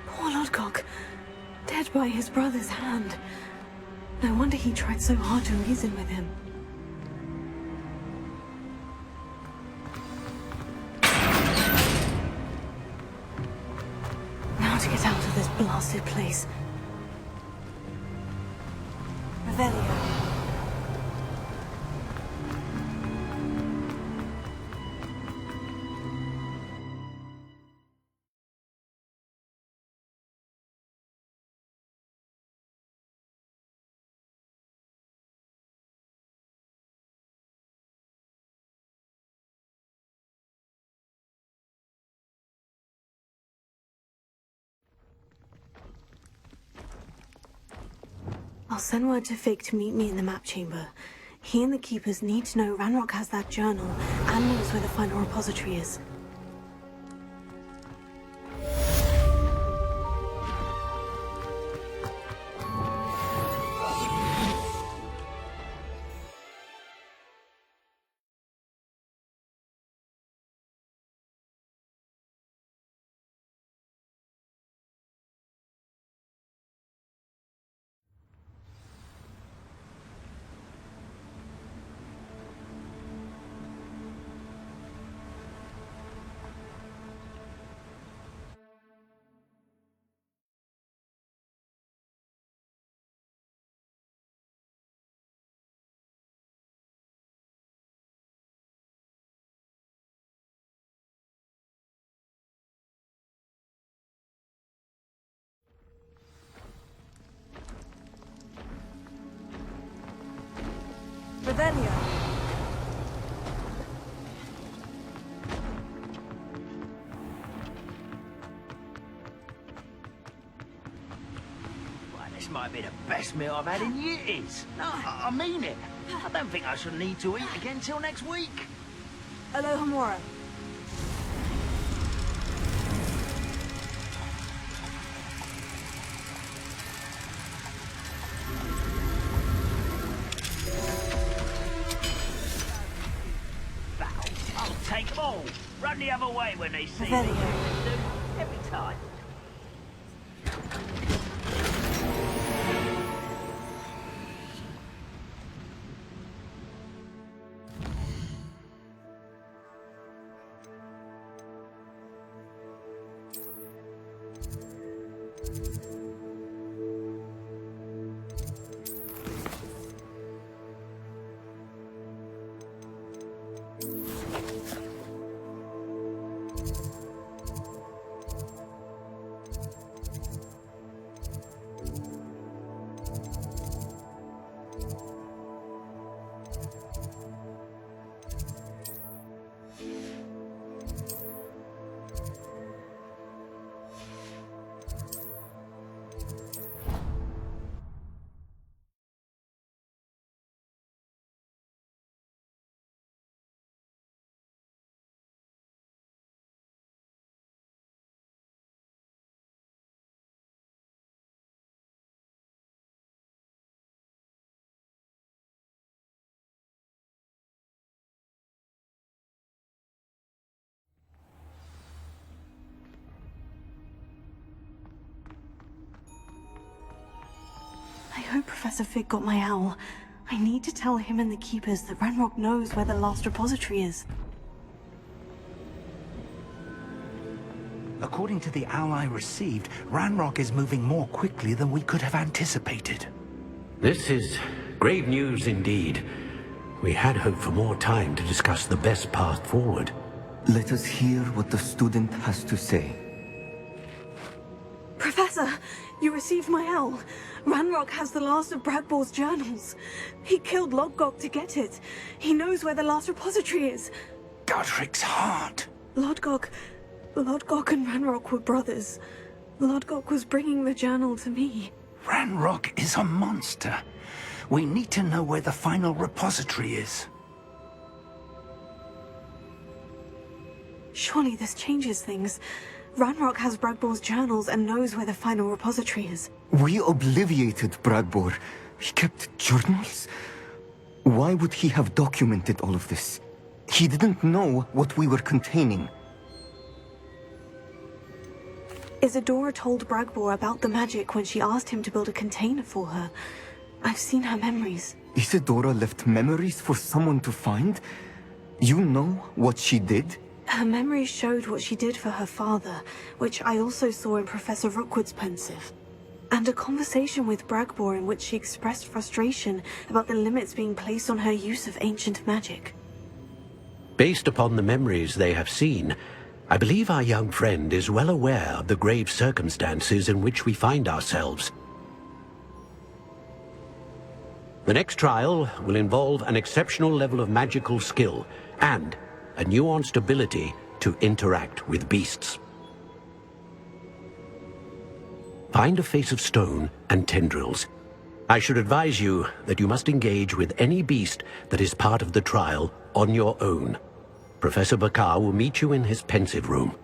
Poor Lodgok, dead by his brother's hand. No wonder he tried so hard to reason with him. Now to get out of this blasted place. Revelio. I'll send word to Fig to meet me in the map chamber. He and the Keepers need to know Ranrock has that journal and knows where the final repository is. Revelio. Well, this might be the best meal I've had in years. No, I mean it. I don't think I shall need to eat again till next week. Alohomora. I'll take them all. Run the other way when they see me. Revelio. Every time. I hope Professor Fig got my owl. I need to tell him and the Keepers that Ranrock knows where the last repository is. According to the owl I received, Ranrock is moving more quickly than we could have anticipated. This is grave news indeed. We had hoped for more time to discuss the best path forward. Let us hear what the student has to say. Professor, you received my owl. Ranrock has the last of Bradbor's journals. He killed Lodgok to get it. He knows where the last repository is. Godric's heart. Lodgok and Ranrock were brothers. Lodgok was bringing the journal to me. Ranrock is a monster. We need to know where the final repository is. Surely this changes things. Ranrock has Bradbor's journals and knows where the final repository is. We obliviated Bradbor. He kept journals? Why would he have documented all of this? He didn't know what we were containing. Isadora told Bradbor about the magic when she asked him to build a container for her. I've seen her memories. Isadora left memories for someone to find? You know what she did? Her memories showed what she did for her father, which I also saw in Professor Rookwood's pensive. And a conversation with Bragbor in which she expressed frustration about the limits being placed on her use of ancient magic. Based upon the memories they have seen, I believe our young friend is well aware of the grave circumstances in which we find ourselves. The next trial will involve an exceptional level of magical skill and a nuanced ability to interact with beasts. Find a face of stone and tendrils. I should advise you that you must engage with any beast that is part of the trial on your own. Professor Bakar will meet you in his pensive room.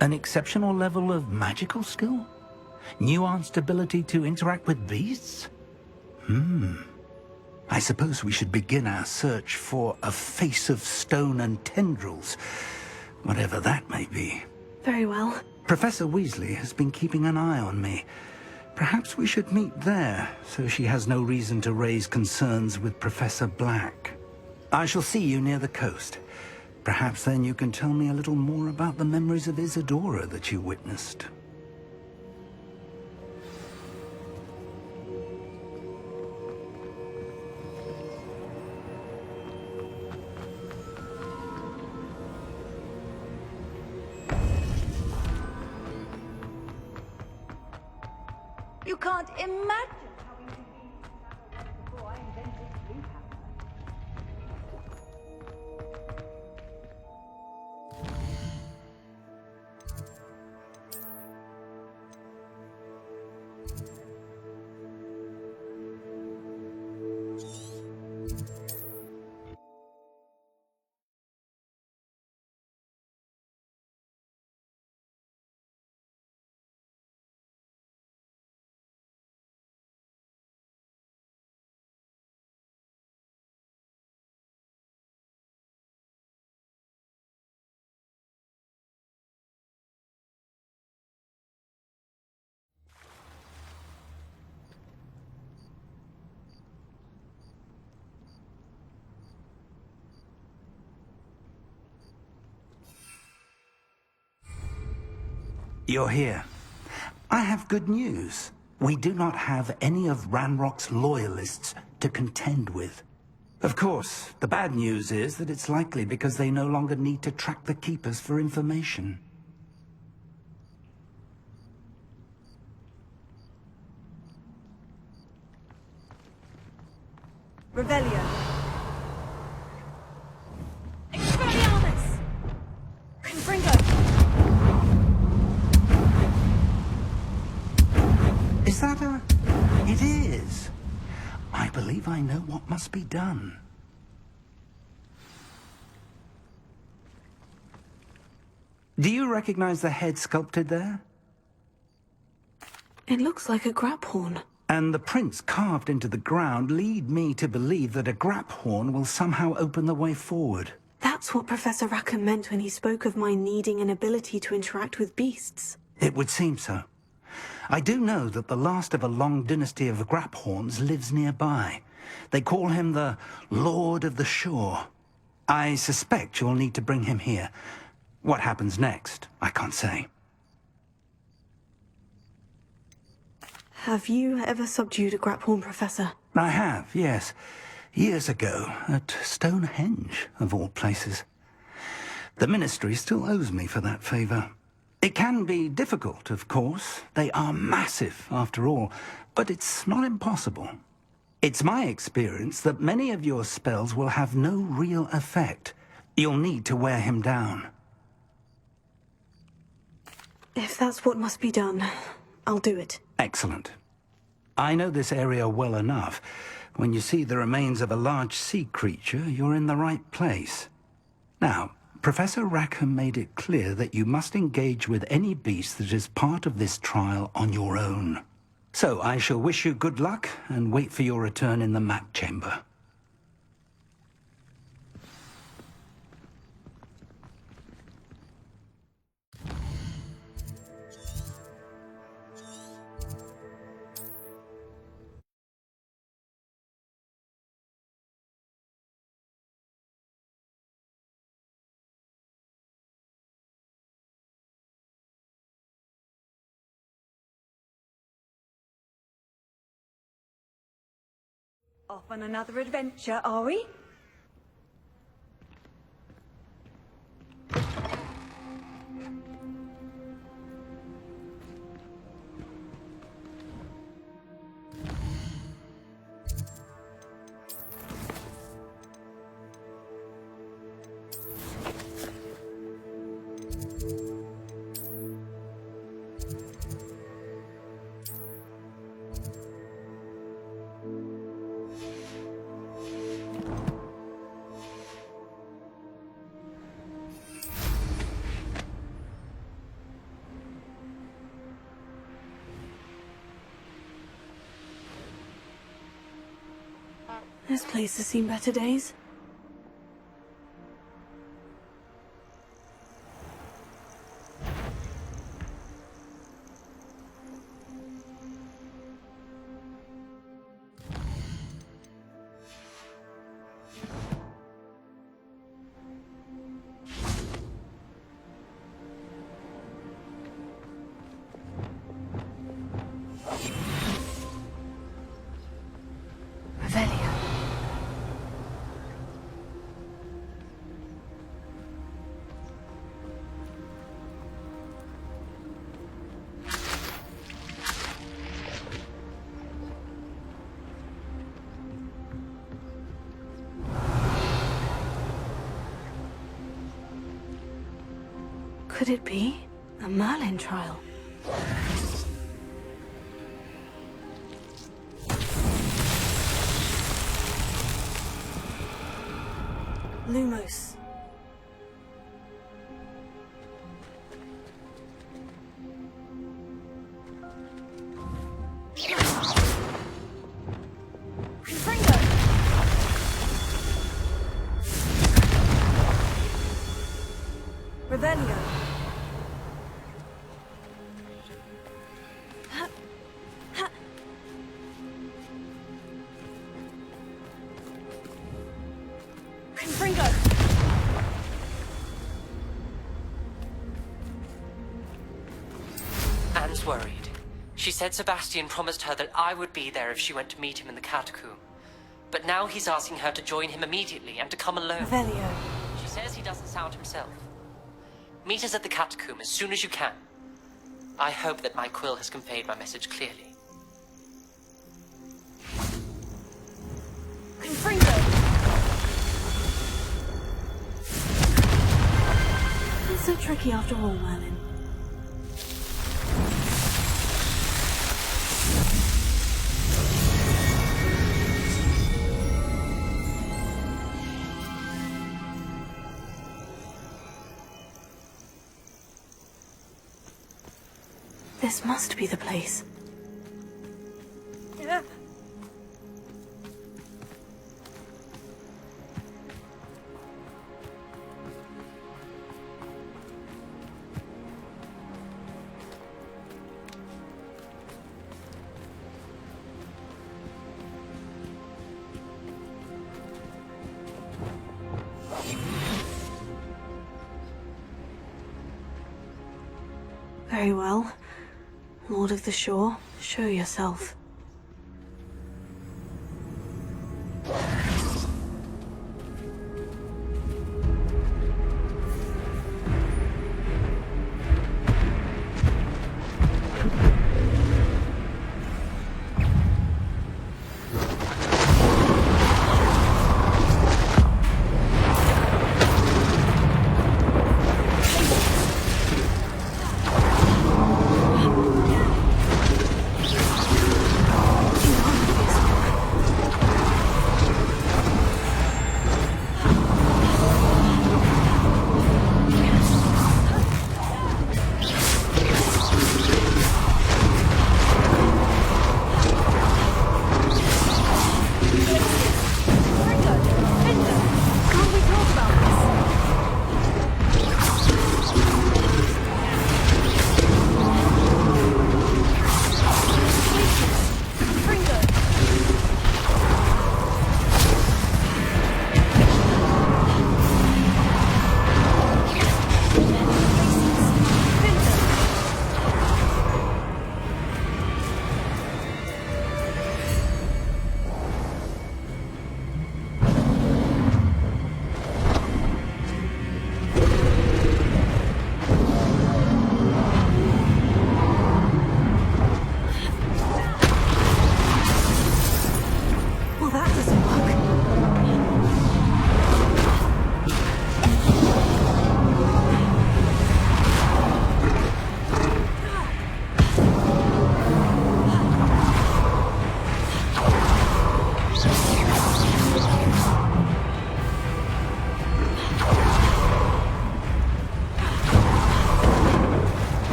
An exceptional level of magical skill? Nuanced ability to interact with beasts? I suppose we should begin our search for a face of stone and tendrils, whatever that may be. Very well. Professor Weasley has been keeping an eye on me. Perhaps we should meet there, so she has no reason to raise concerns with Professor Black. I shall see you near the coast. Perhaps then you can tell me a little more about the memories of Isadora that you witnessed. You can't imagine how inconvenient You're here. I have good news. We do not have any of Ranrock's loyalists to contend with. Of course, the bad news is that it's likely because they no longer need to track the Keepers for information. Revelio. Expelliarmus! Confringo. Is that a... It is. I believe I know what must be done. Do you recognize the head sculpted there? It looks like a grap horn. And the prints carved into the ground lead me to believe that a grap horn will somehow open the way forward. That's what Professor Rackham meant when he spoke of my needing an ability to interact with beasts. It would seem so. I do know that the last of a long dynasty of grap horns lives nearby. They call him the Lord of the Shore. I suspect you'll need to bring him here. What happens next, I can't say. Have you ever subdued a grap horn, Professor? I have, yes. Years ago, at Stonehenge, of all places. The Ministry still owes me for that favor. It can be difficult, of course. They are massive, after all, but it's not impossible. It's my experience that many of your spells will have no real effect. You'll need to wear him down. If that's what must be done, I'll do it. Excellent. I know this area well enough. When you see the remains of a large sea creature, you're in the right place. Now, Professor Rackham made it clear that you must engage with any beast that is part of this trial on your own. So I shall wish you good luck and wait for your return in the map chamber. Off on another adventure, are we? This place has seen better days. Could it be a Merlin trial? Lumos. Revelio. Confringo. Anne's worried. She said Sebastian promised her that I would be there if she went to meet him in the catacomb. But now he's asking her to join him immediately and to come alone. Velio. She says he doesn't sound himself. Meet us at the catacomb as soon as you can. I hope that my quill has conveyed my message clearly. Confringo! It's so tricky after all, Merlin. This must be the place. Yeah. Very well. Lord of the Shore, show yourself.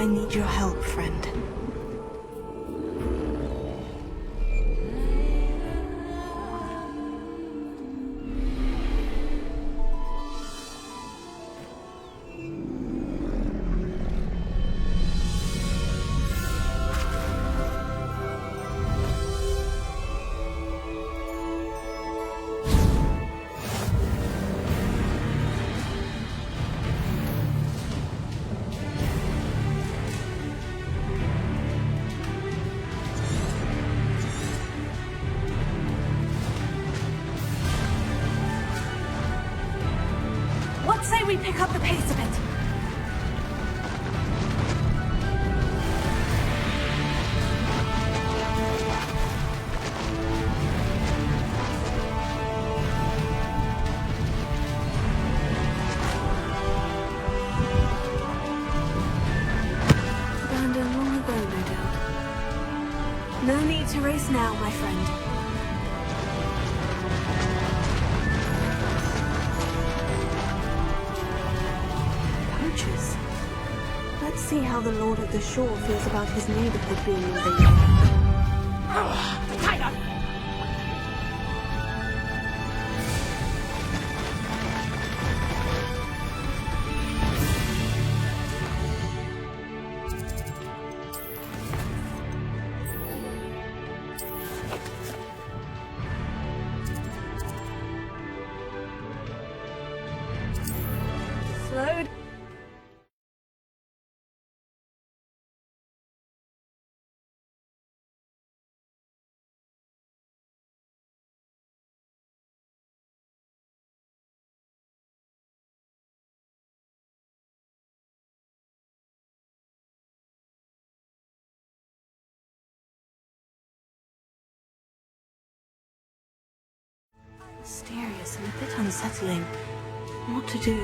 I need your help, friend. we pick up the pace a bit? Abandoned long ago, no doubt. No need to race now, my friend. Poachers. Let's see how the Lord of the Shore feels about his neighborhood being invaded. Tyler! Slow. Mysterious and a bit unsettling. What to do?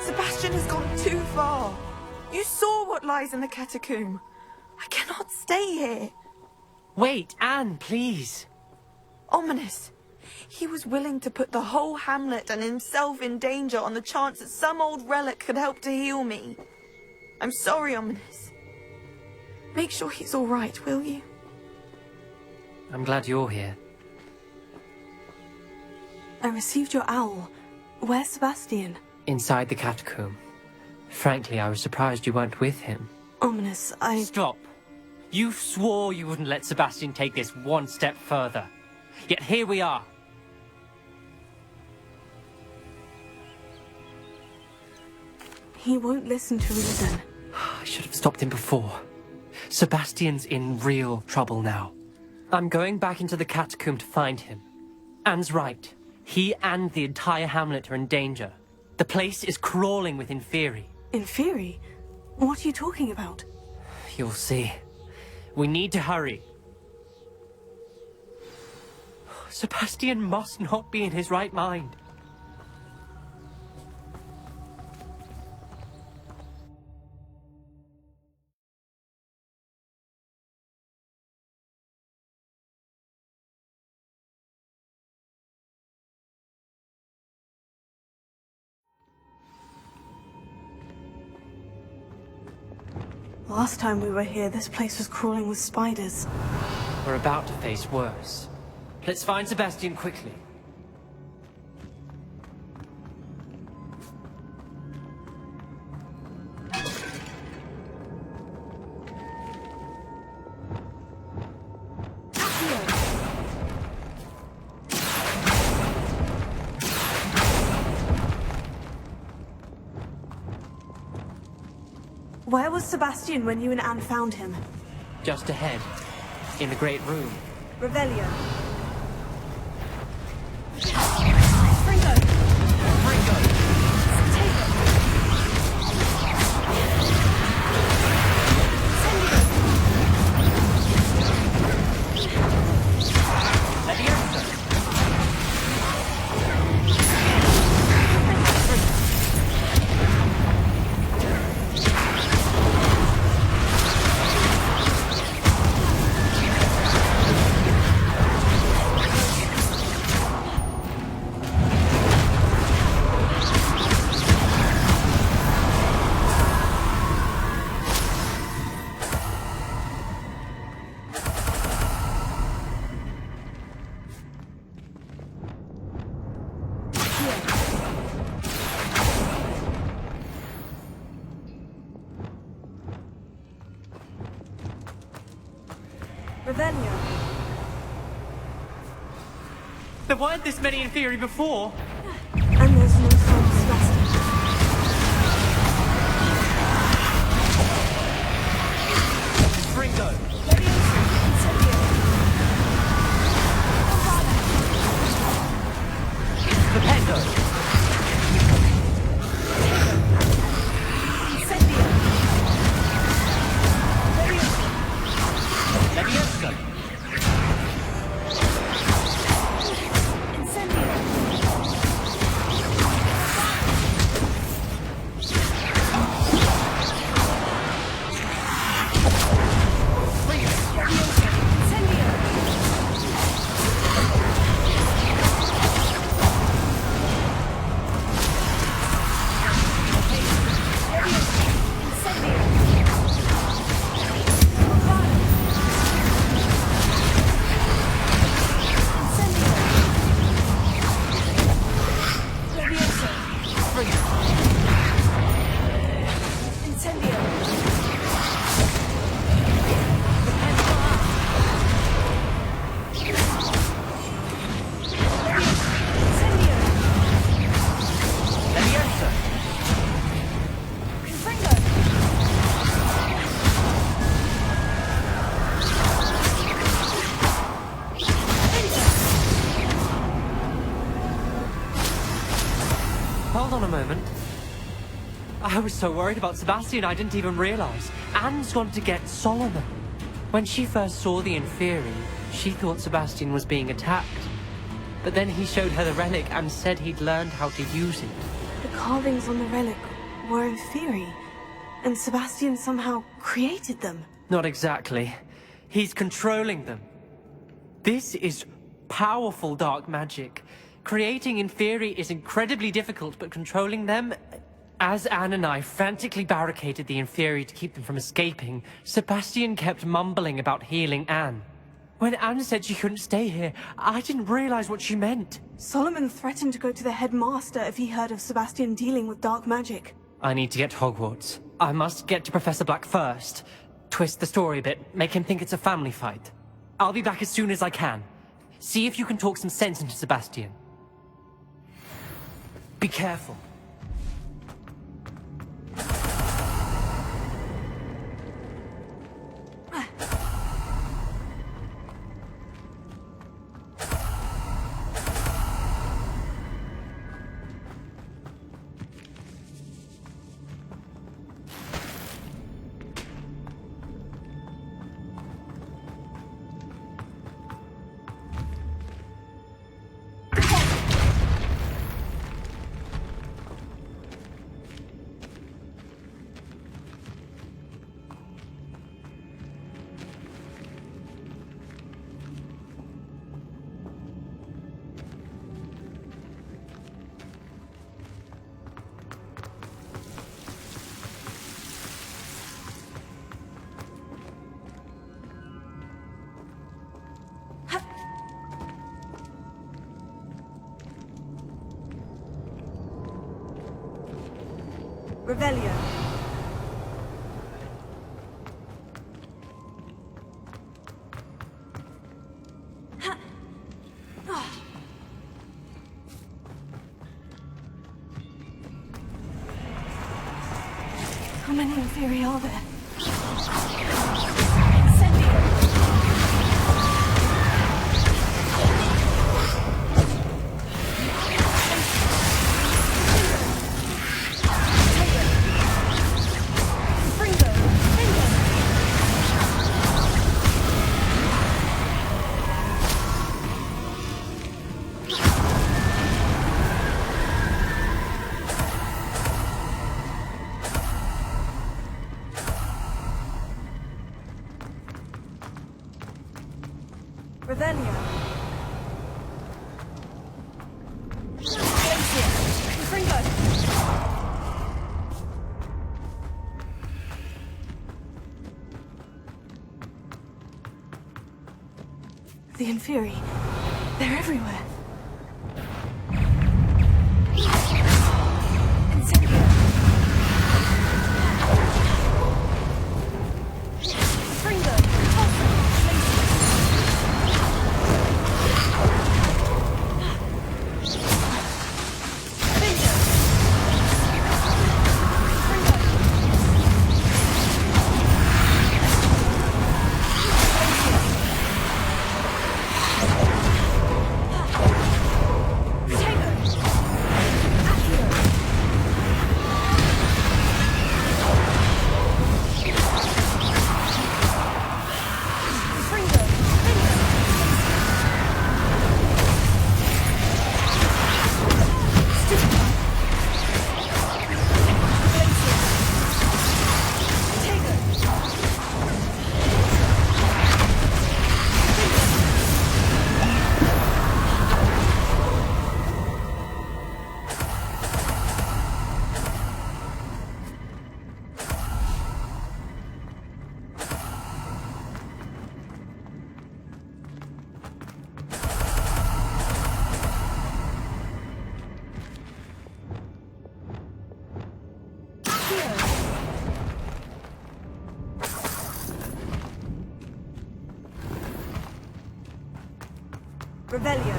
Sebastian has gone too far. You saw what lies in the catacomb. I cannot stay here. Wait, Anne, please. Ominous. He was willing to put the whole hamlet and himself in danger on the chance that some old relic could help to heal me. I'm sorry, Ominous. Make sure he's all right, will you? I'm glad you're here. I received your owl. Where's Sebastian? Inside the catacomb. Frankly, I was surprised you weren't with him. Ominous, I... Stop. You swore you wouldn't let Sebastian take this one step further. Yet here we are. He won't listen to reason. I should have stopped him before. Sebastian's in real trouble now. I'm going back into the catacomb to find him. Anne's right. He and the entire hamlet are in danger. The place is crawling with Inferi. Inferi? What are you talking about? You'll see. We need to hurry. Sebastian must not be in his right mind. Last time we were here, this place was crawling with spiders. We're about to face worse. Let's find Sebastian quickly. Where was Sebastian when you and Anne found him? Just ahead, in the Great Room. Revelio. There weren't this many in theory before. And there's no sign of Sebastian. Ringo. Pependo. Hold on a moment. I was so worried about Sebastian I didn't even realize. Anne's gone to get Solomon. When she first saw the Inferi, she thought Sebastian was being attacked. But then he showed her the relic and said he'd learned how to use it. The carvings on the relic were Inferi, and Sebastian somehow created them. Not exactly. He's controlling them. This is powerful dark magic. Creating Inferi is incredibly difficult, but controlling them... As Anne and I frantically barricaded the Inferi to keep them from escaping, Sebastian kept mumbling about healing Anne. When Anne said she couldn't stay here, I didn't realize what she meant. Solomon threatened to go to the headmaster if he heard of Sebastian dealing with dark magic. I need to get to Hogwarts. I must get to Professor Black first. Twist the story a bit, make him think it's a family fight. I'll be back as soon as I can. See if you can talk some sense into Sebastian. Be careful. Revelio. How many Inferi are there? Revelio. The Inferi. They're everywhere. Revelio.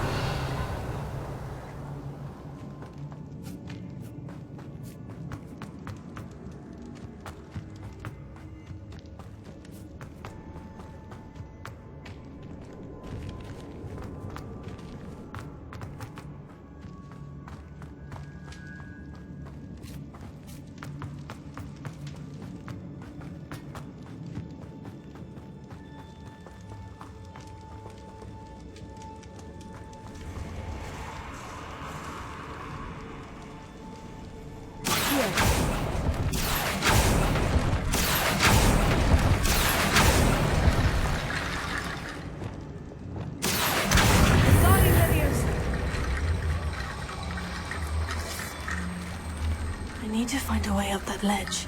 I need to find a way up that ledge.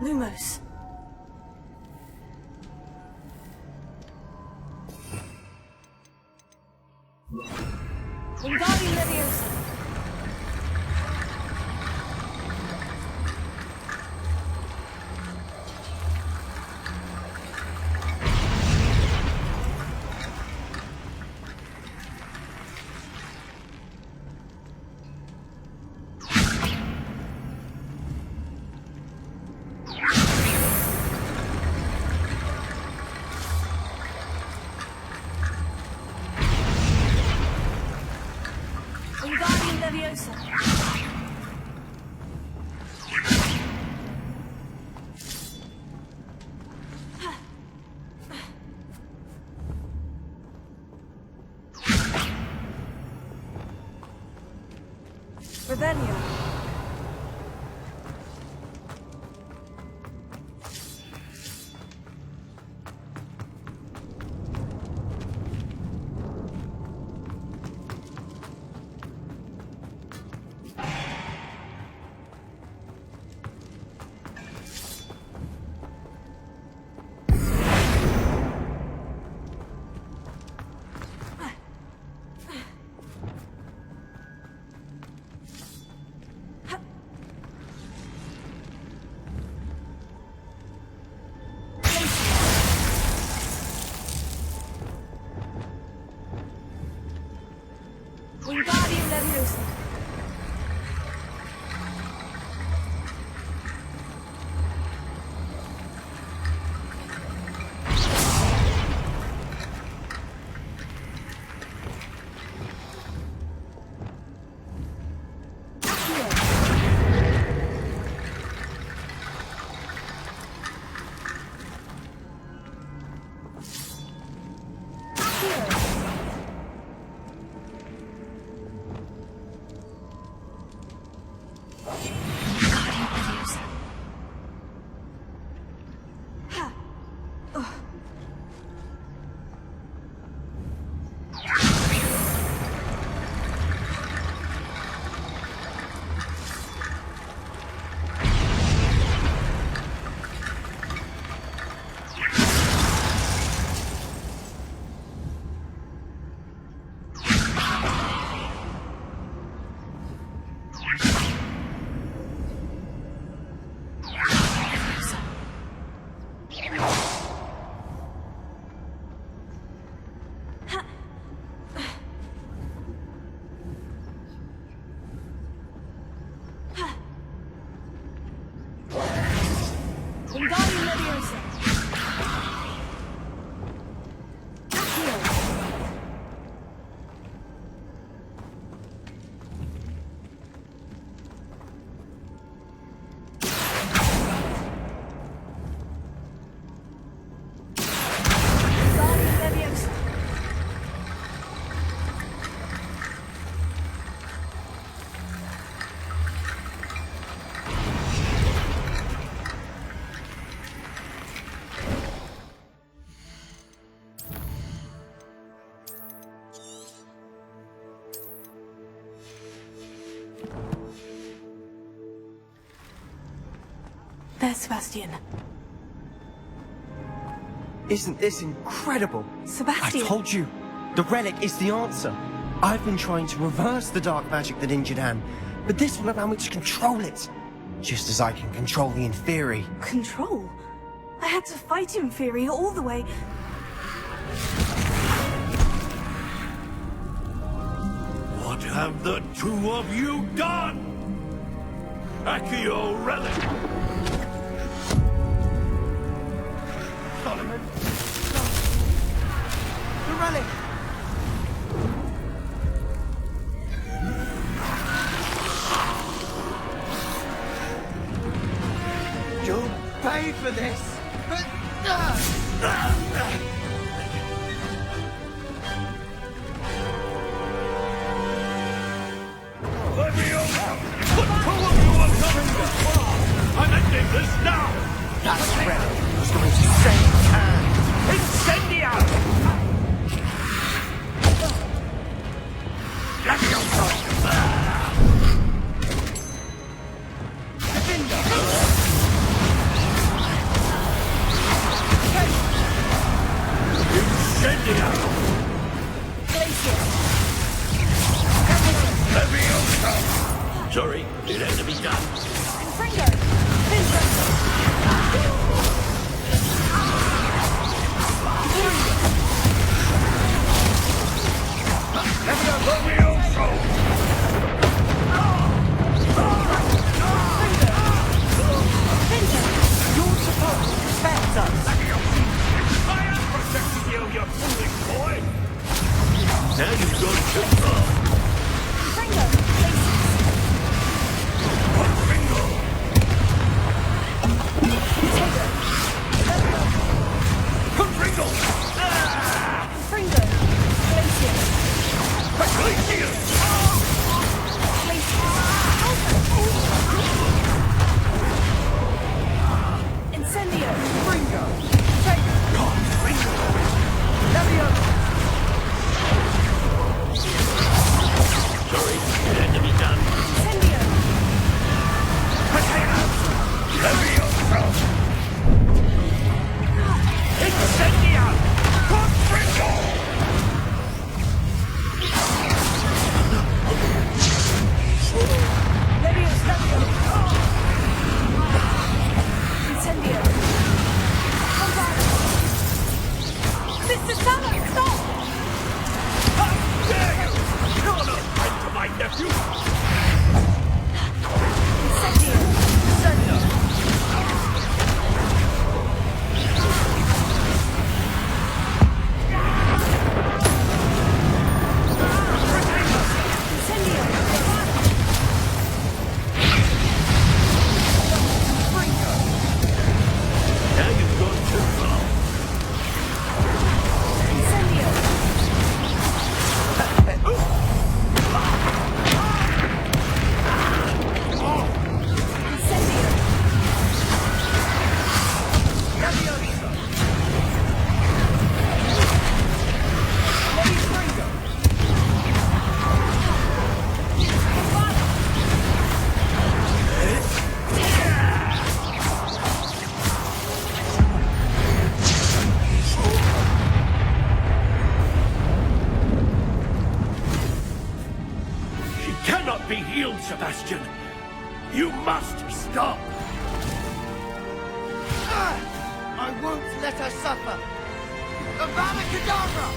Lumos. Wingardium Leviosa. Wingardium Leviosa. Revelio. Wingardium Leviosa. There's Sebastian. Isn't this incredible? Sebastian! I told you, the relic is the answer. I've been trying to reverse the dark magic that injured Anne, but this will allow me to control it. Just as I can control the Inferi. Control? I had to fight Inferi all the way. What have the two of you done? Accio relic! Solomon! No! The relic! You'll pay for this! Let me out! Put two of you on coming this far! I'm ending this now! That relic was going to save Anne! Incendio! Let me out! Sorry, it had to be done. You're supposed to protect us! I am protecting you, you foolish boy! Now you've gone too far. Be healed, Sebastian. You must stop. I won't let her suffer. Avada Kedavra!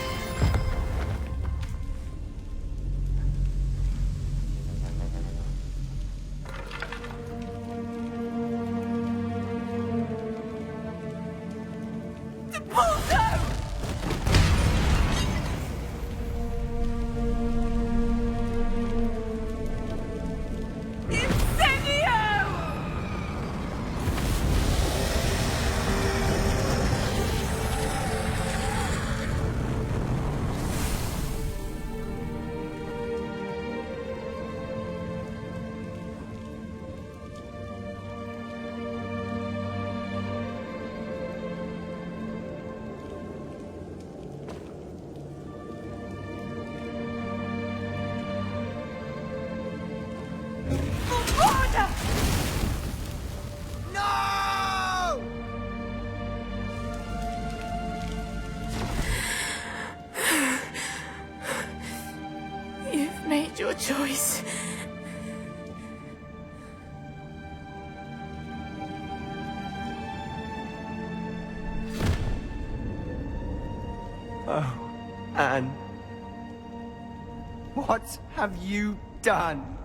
your choice. Oh, Anne. What have you done?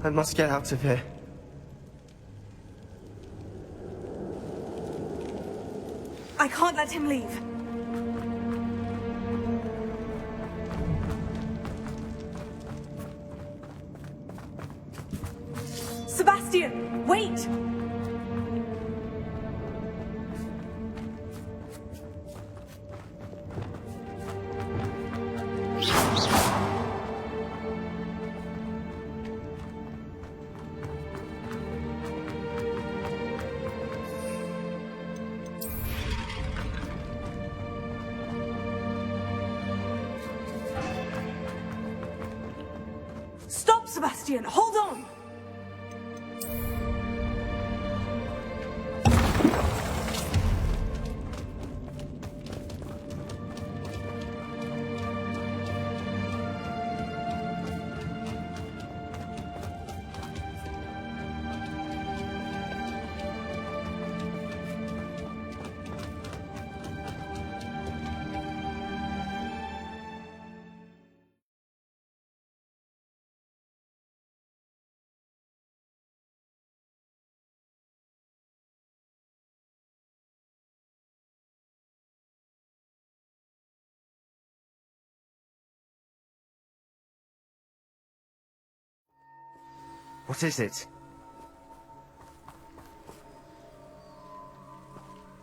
I must get out of here. I can't let him leave. Sebastian, wait! Stop, Sebastian! Hold on! What is it?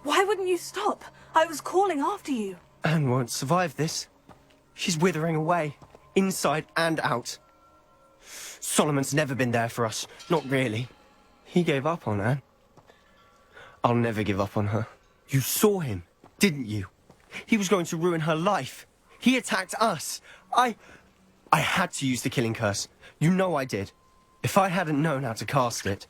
Why wouldn't you stop? I was calling after you. Anne won't survive this. She's withering away, inside and out. Solomon's never been there for us, not really. He gave up on Anne. I'll never give up on her. You saw him, didn't you? He was going to ruin her life. He attacked us. I had to use the killing curse. You know I did. If I hadn't known how to cast it...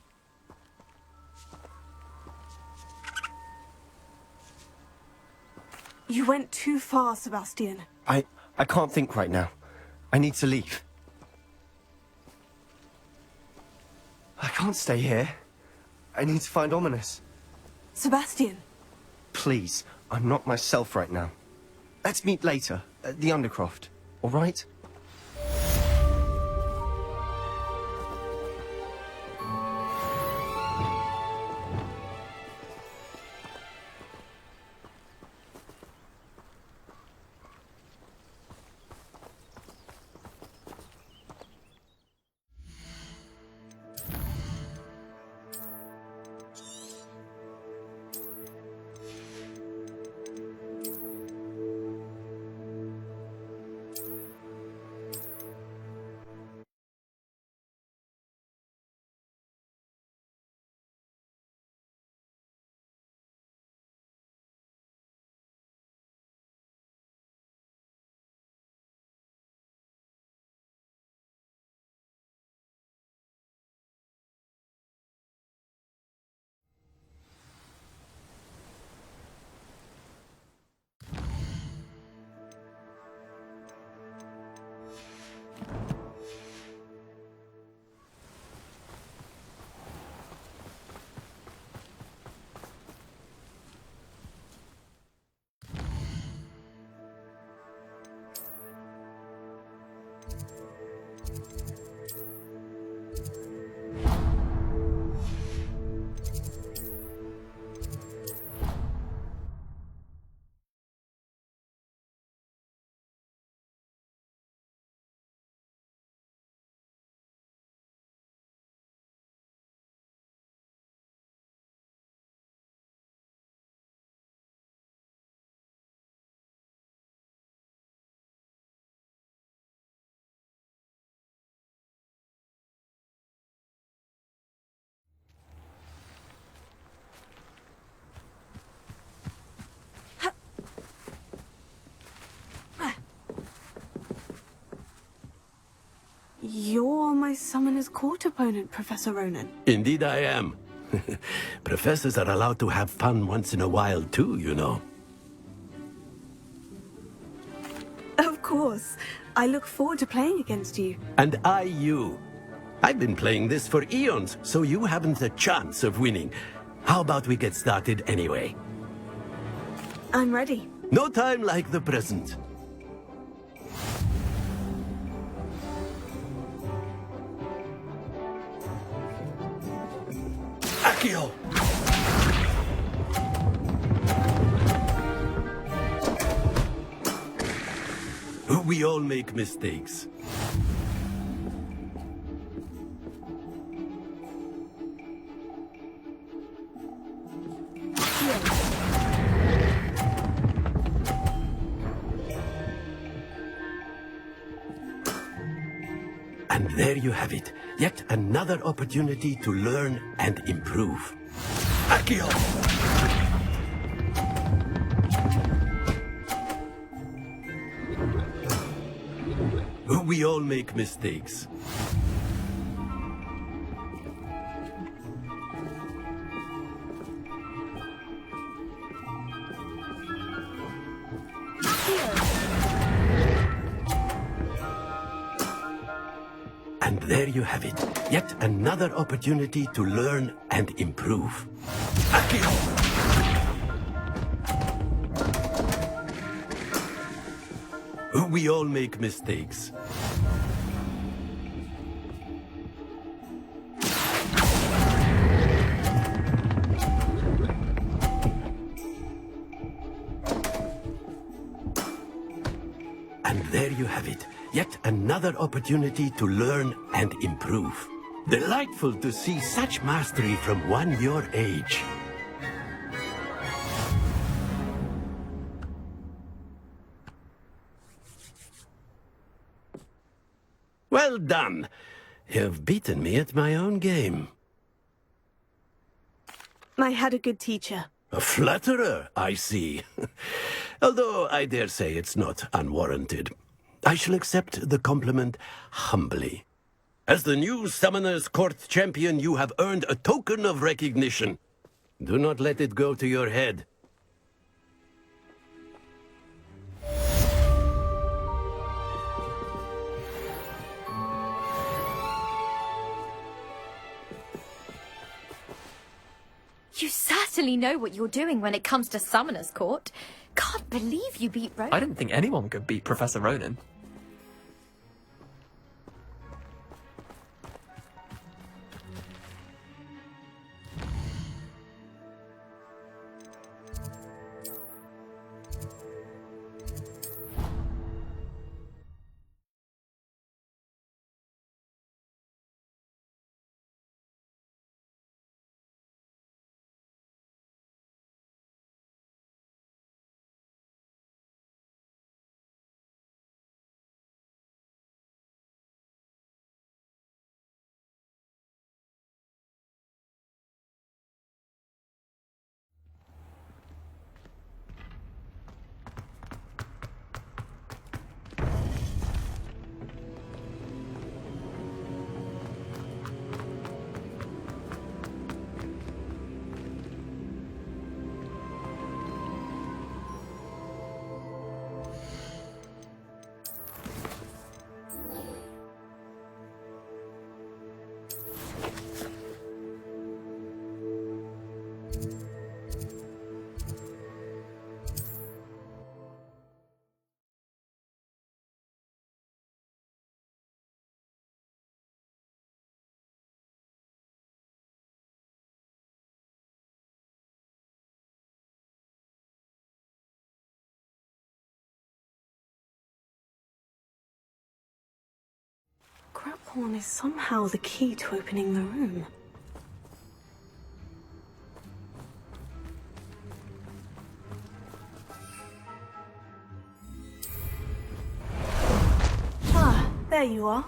You went too far, Sebastian. I can't think right now. I need to leave. I can't stay here. I need to find Ominous. Sebastian. Please, I'm not myself right now. Let's meet later, at the Undercroft, all right? You're my Summoner's Court opponent, Professor Ronan. Indeed I am. Professors are allowed to have fun once in a while too, you know. Of course. I look forward to playing against you. And I you. I've been playing this for eons, so you haven't a chance of winning. How about we get started anyway? I'm ready. No time like the present. Accio! We all make mistakes. And there you have it. Yet another opportunity to learn and improve. Accio! We all make mistakes. And there you have it. Yet another opportunity to learn and improve. Accio! We all make mistakes. And there you have it. Yet another opportunity to learn and improve. Delightful to see such mastery from one your age. Well done. You've beaten me at my own game. I had a good teacher. A flatterer, I see. Although I dare say it's not unwarranted. I shall accept the compliment humbly. As the new Summoner's Court champion, you have earned a token of recognition. Do not let it go to your head. You certainly know what you're doing when it comes to Summoner's Court. Can't believe you beat Ronan. I didn't think anyone could beat Professor Ronan. Graphorn is somehow the key to opening the room. Ah, there you are.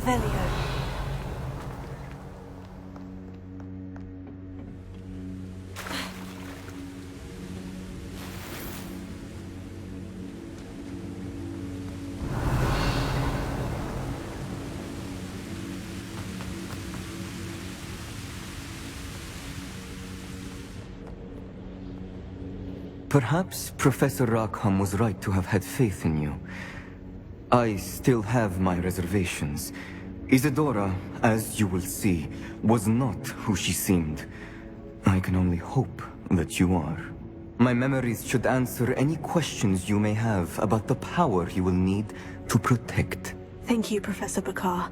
Revelio. Perhaps Professor Rackham was right to have had faith in you. I still have my reservations. Isadora, as you will see, was not who she seemed. I can only hope that you are. My memories should answer any questions you may have about the power you will need to protect. Thank you, Professor Bakar.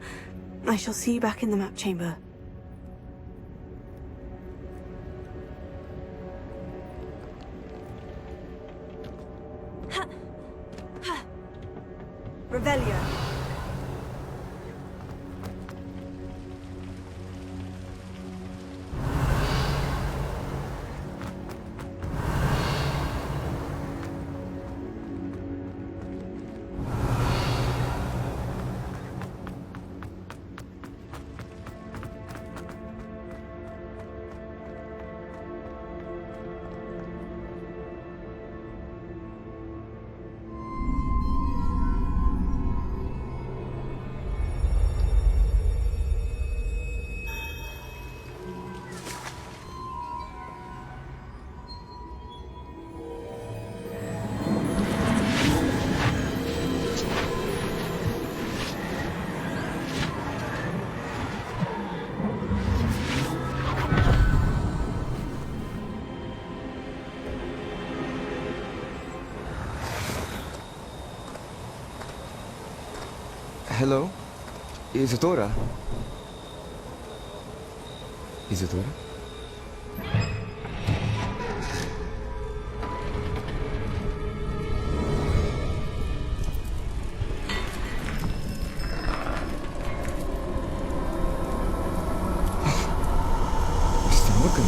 I shall see you back in the map chamber. Revelio. Hello? Isadora? Isadora? Mr. Morgan,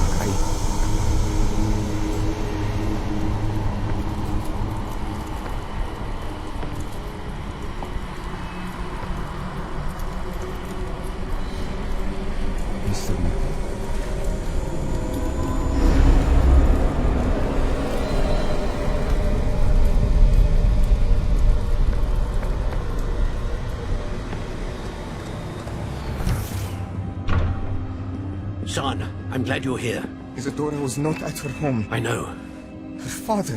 Son, I'm glad you're here. Isadora was not at her home. I know. Her father...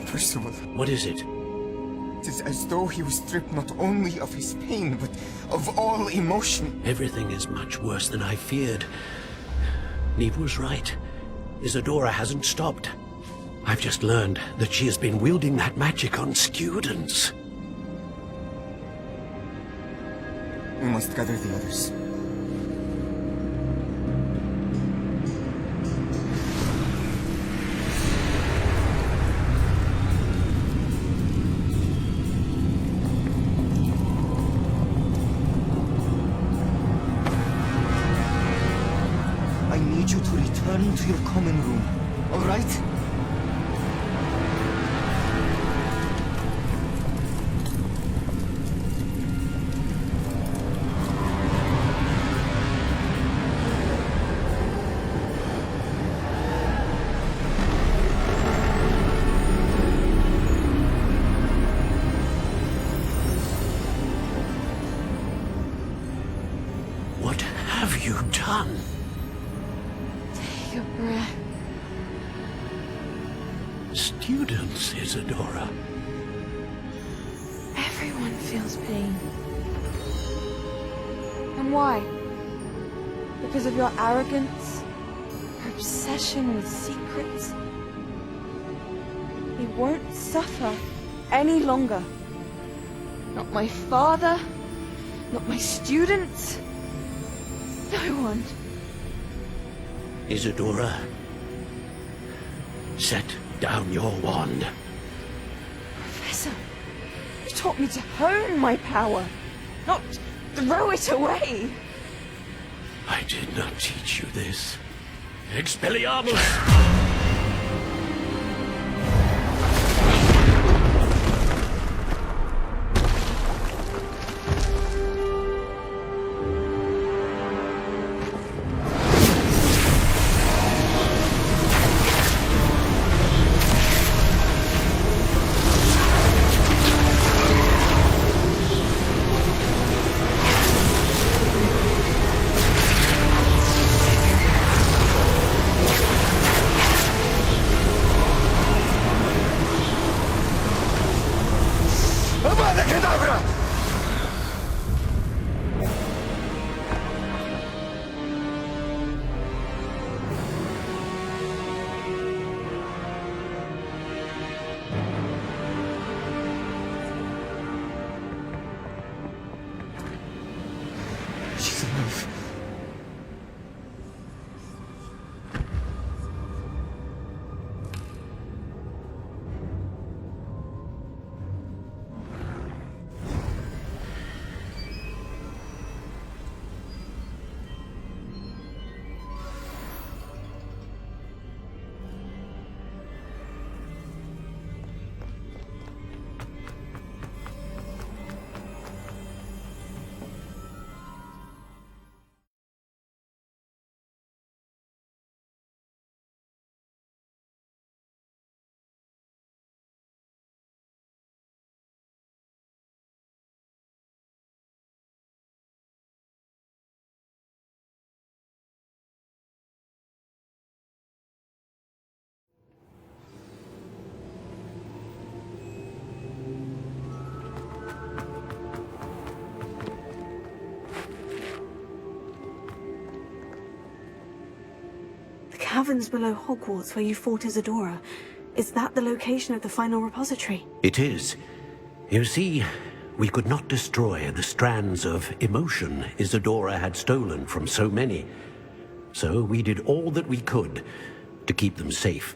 Percival. What is it? It is as though he was stripped not only of his pain, but of all emotion. Everything is much worse than I feared. Neve was right. Isadora hasn't stopped. I've just learned that she has been wielding that magic on students. We must gather the others. I need you to return to your common room, all right? What have you done? Take a breath. Students, Isadora. Everyone feels pain. And why? Because of your arrogance? Your obsession with secrets? We won't suffer any longer. Not my father, not my students, no one. Isadora, set down your wand. Professor, you taught me to hone my power, not throw it away. I did not teach you this. Expelliarmus! caverns below Hogwarts where you fought Isadora. Is that the location of the final repository? It is. You see, we could not destroy the strands of emotion Isadora had stolen from so many. So we did all that we could to keep them safe.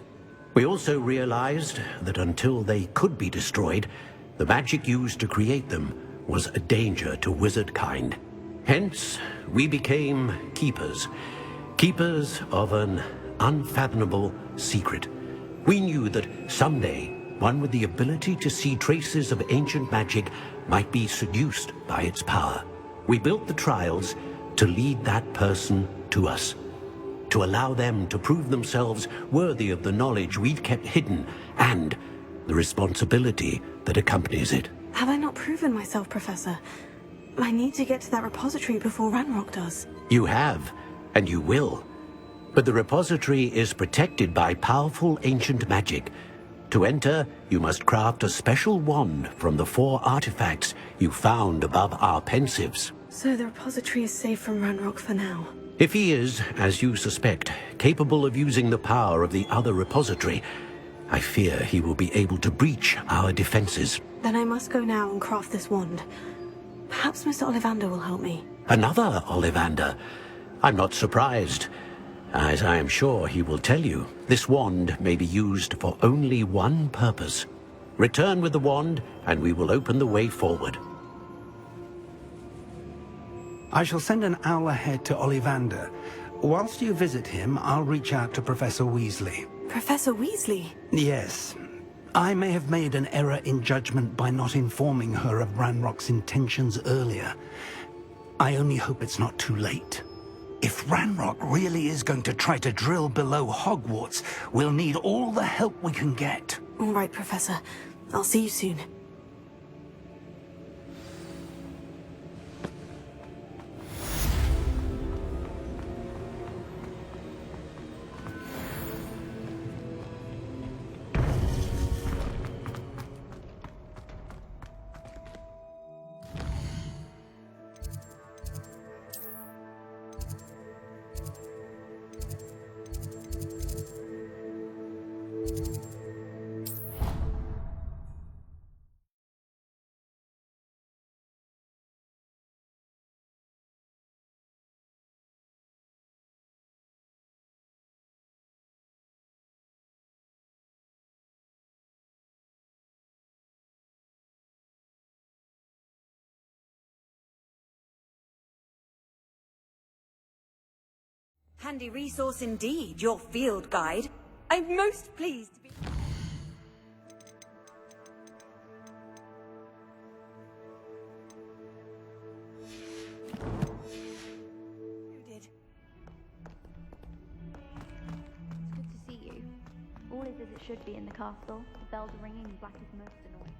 We also realized that until they could be destroyed, the magic used to create them was a danger to wizard kind. Hence, we became keepers. Keepers of an unfathomable secret. We knew that someday, one with the ability to see traces of ancient magic might be seduced by its power. We built the trials to lead that person to us, to allow them to prove themselves worthy of the knowledge we'd kept hidden and the responsibility that accompanies it. Have I not proven myself, Professor? I need to get to that repository before Ranrock does. You have, and you will. But the repository is protected by powerful ancient magic. To enter, you must craft a special wand from the 4 artifacts you found above our pensives. So the repository is safe from Ranrock for now. If he is, as you suspect, capable of using the power of the other repository, I fear he will be able to breach our defenses. Then I must go now and craft this wand. Perhaps Mr. Ollivander will help me. Another Ollivander? I'm not surprised. As I am sure he will tell you, this wand may be used for only one purpose. Return with the wand, and we will open the way forward. I shall send an owl ahead to Ollivander. Whilst you visit him, I'll reach out to Professor Weasley. Professor Weasley? Yes. I may have made an error in judgment by not informing her of Ranrock's intentions earlier. I only hope it's not too late. If Ranrock really is going to try to drill below Hogwarts, we'll need all the help we can get. All right, Professor. I'll see you soon. Handy resource indeed, your field guide. I'm most pleased to be... It's good to see you. All is as it should be in the castle. The bells are ringing, Black is most annoying.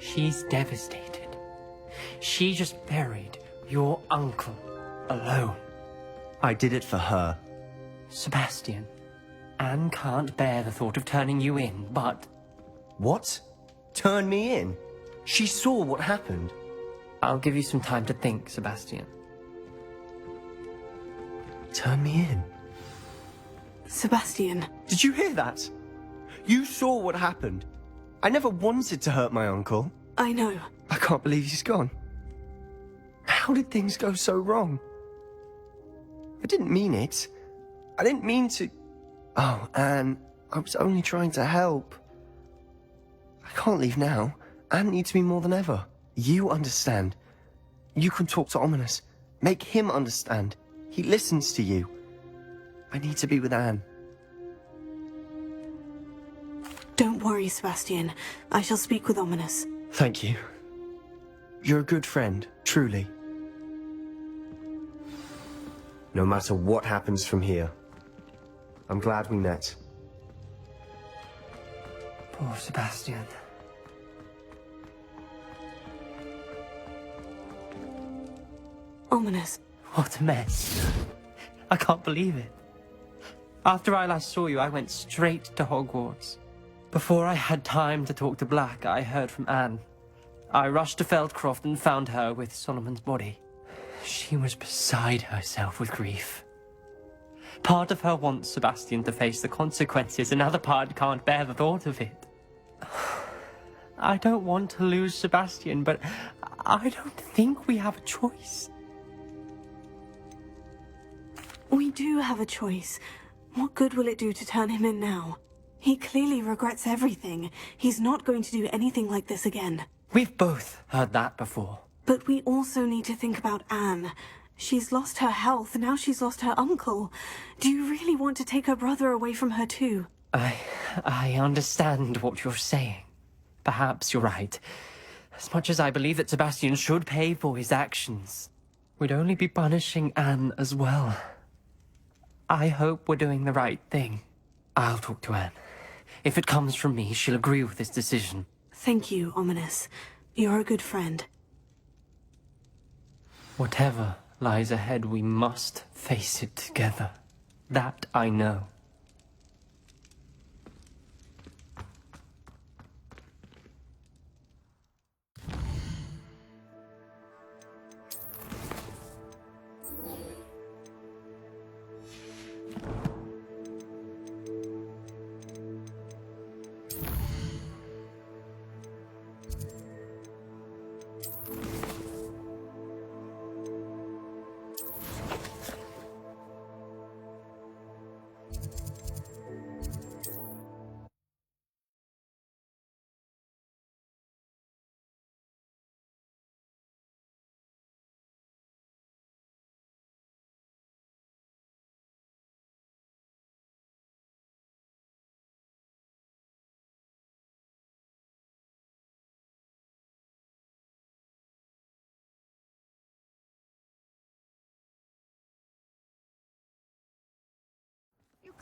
She's devastated. She just buried your uncle alone. I did it for her. Sebastian, Anne can't bear the thought of turning you in, but... What? Turn me in? She saw what happened. I'll give you some time to think, Sebastian. Turn me in? Sebastian. Did you hear that? You saw what happened. I never wanted to hurt my uncle. I know. I can't believe he's gone. How did things go so wrong? I didn't mean it. I didn't mean to... Oh, Anne, I was only trying to help. I can't leave now. Anne needs me more than ever. You understand. You can talk to Ominous. Make him understand. He listens to you. I need to be with Anne. Don't worry, Sebastian. I shall speak with Ominous. Thank you. You're a good friend, truly. No matter what happens from here, I'm glad we met. Poor Sebastian. Ominous. What a mess. I can't believe it. After I last saw you, I went straight to Hogwarts. Before I had time to talk to Black, I heard from Anne. I rushed to Feldcroft and found her with Solomon's body. She was beside herself with grief. Part of her wants Sebastian to face the consequences, another part can't bear the thought of it. I don't want to lose Sebastian, but I don't think we have a choice. We do have a choice. What good will it do to turn him in now? He clearly regrets everything. He's not going to do anything like this again. We've both heard that before. But we also need to think about Anne. She's lost her health, now she's lost her uncle. Do you really want to take her brother away from her too? I understand what you're saying. Perhaps you're right. As much as I believe that Sebastian should pay for his actions, we'd only be punishing Anne as well. I hope we're doing the right thing. I'll talk to Anne. If it comes from me, she'll agree with this decision. Thank you, Ominous. You're a good friend. Whatever lies ahead, we must face it together. That I know.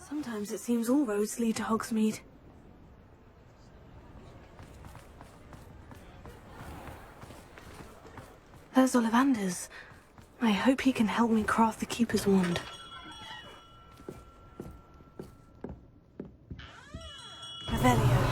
Sometimes it seems all roads lead to Hogsmeade. There's Ollivander's. I hope he can help me craft the Keeper's Wand. Revelio.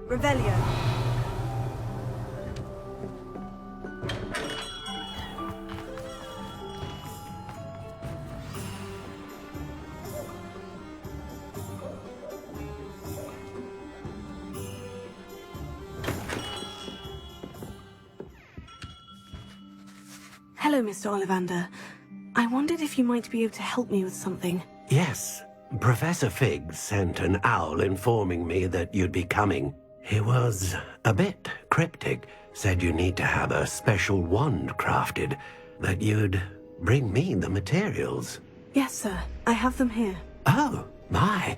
Revelio. Hello, Mr. Ollivander. I wondered if you might be able to help me with something. Yes. Professor Fig sent an owl informing me that you'd be coming. He was a bit cryptic, said you need to have a special wand crafted, that you'd bring me the materials. Yes, sir. I have them here. Oh, my.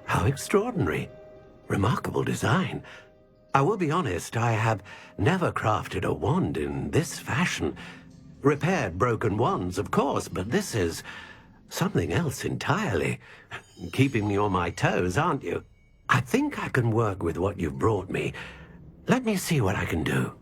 How extraordinary. Remarkable design. I will be honest, I have never crafted a wand in this fashion. Repaired broken wands, of course, but this is something else entirely. Keeping me on my toes, aren't you? I think I can work with what you've brought me. Let me see what I can do.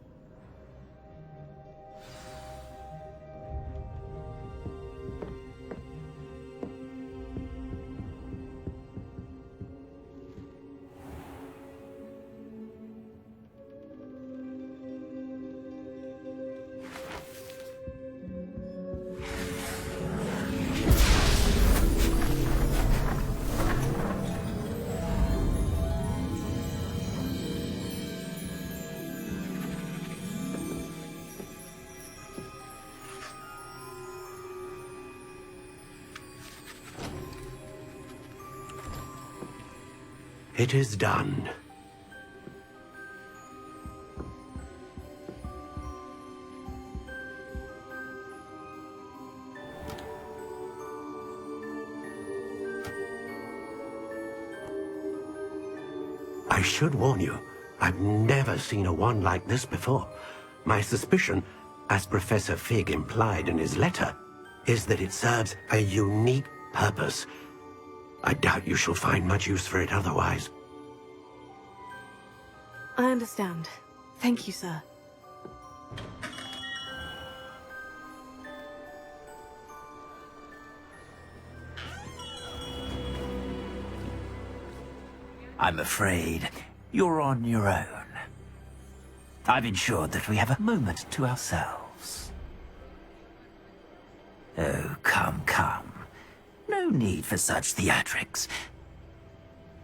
It is done. I should warn you, I've never seen a wand like this before. My suspicion, as Professor Fig implied in his letter, is that it serves a unique purpose. I doubt you shall find much use for it otherwise. I understand. Thank you, sir. I'm afraid you're on your own. I've ensured that we have a moment to ourselves. Oh, come, come. No need for such theatrics.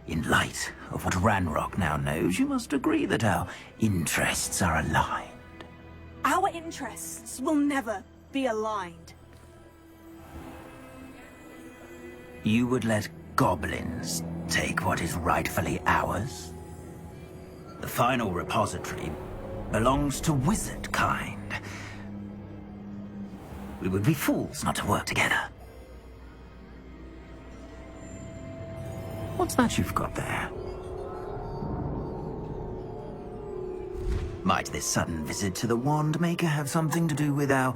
In light of what Ranrock now knows, you must agree that our interests are aligned. Our interests will never be aligned. You would let goblins take what is rightfully ours? The final repository belongs to wizard kind. We would be fools not to work together. What's that you've got there? Might this sudden visit to the Wand Maker have something to do with our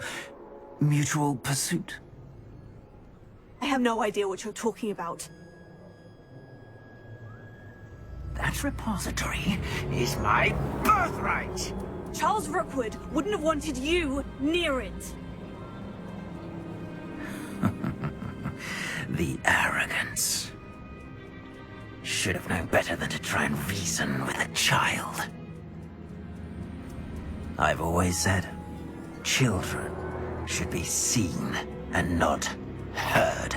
mutual pursuit? I have no idea what you're talking about. That repository is my birthright! Charles Rookwood wouldn't have wanted you near it. The arrogance. Should have known better than to try and reason with a child. I've always said, children should be seen and not heard.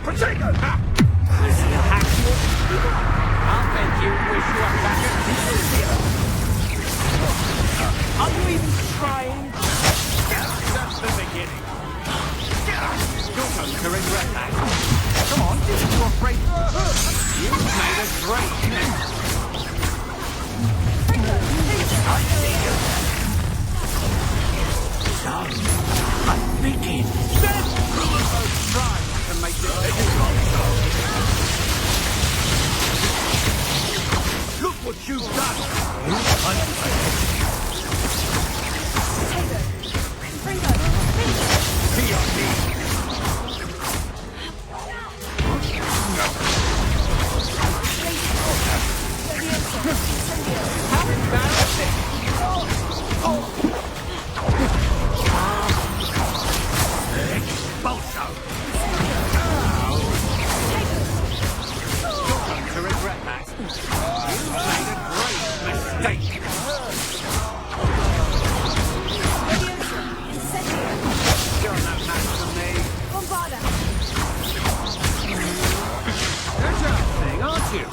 Protego! I'll bet you wish you were back at Are you even trying? That's the beginning. You're going to regret that. Come on, didn't you afraid? You've made a great mess. I see you. Done. I'm thinking. Then ruin those tries to make this Look what you've done! How embarrassing! Expulso! You're going to regret that. You made a great mistake. You're no match for me. You're joking, aren't you?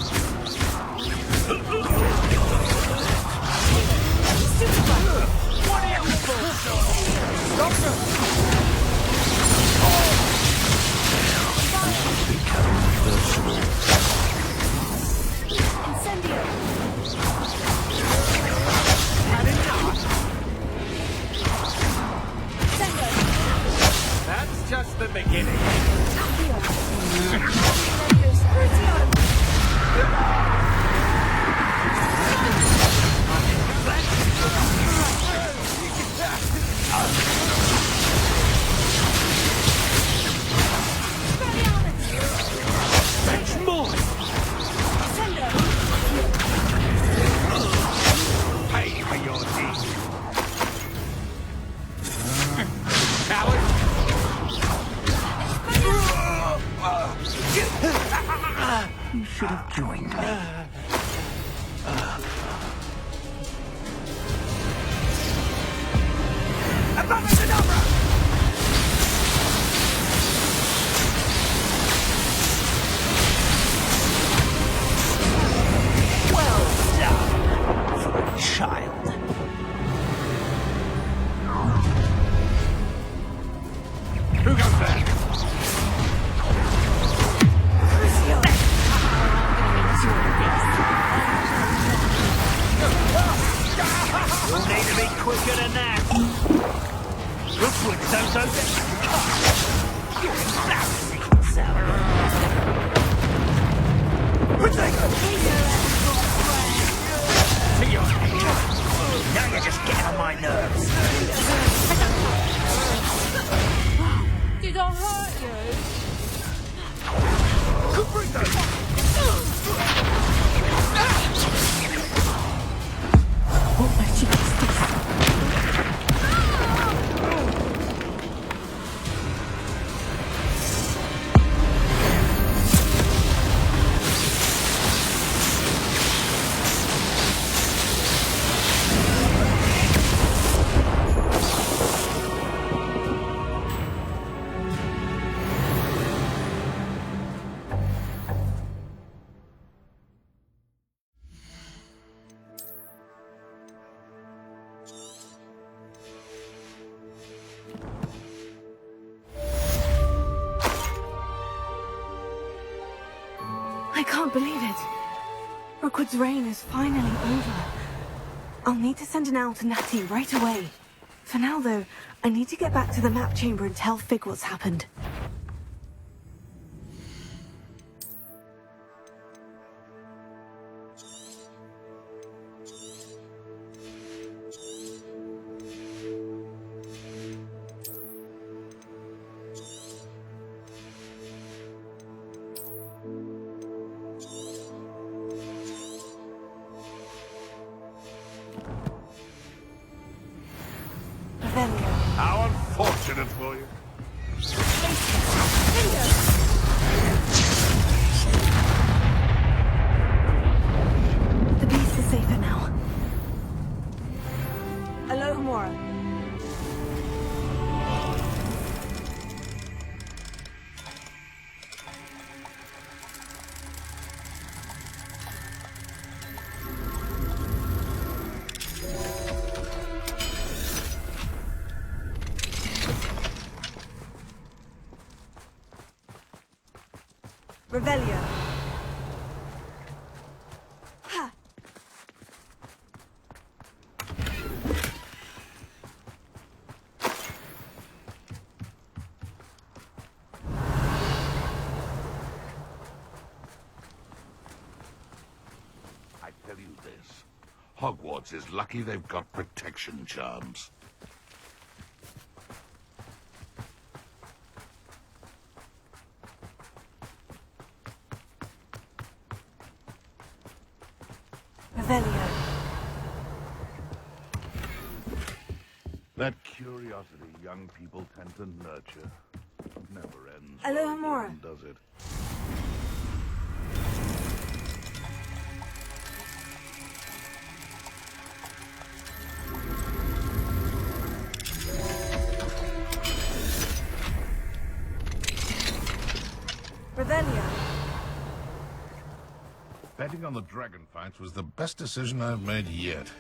What else? Doctor! That's just the beginning. you should have joined me. Well done for a child. Who goes there? You'll need to be quicker than that. Rookwood, so. You're embarrassing yourself. To your head. Now you're just getting on my nerves. Did I hurt you? I can't believe it. Rookwood's reign is finally over. I'll need to send an owl to Natty right away. For now, though, I need to get back to the map chamber and tell Fig what's happened. How unfortunate for you. The beast is safer now. Alohomora. Revelio. Ha. I tell you this. Hogwarts is lucky they've got protection charms. Revelio. That curiosity young people tend to nurture never ends. Alohomora. Does it? Revelio. Betting on the dragon fights was the best decision I've made yet.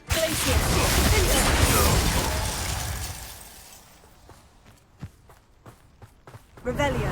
Revelio.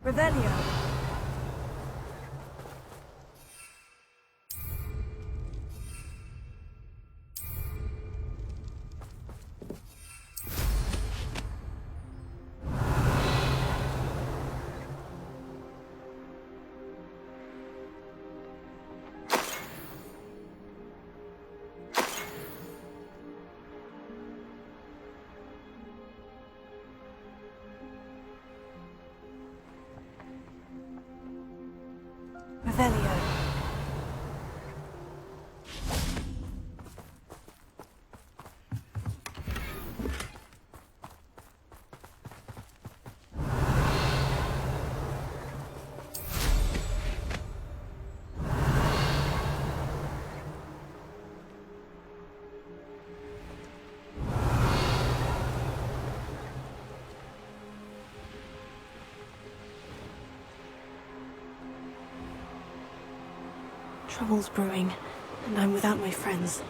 Revelio. Revelio. Trouble's brewing, and I'm without my friends.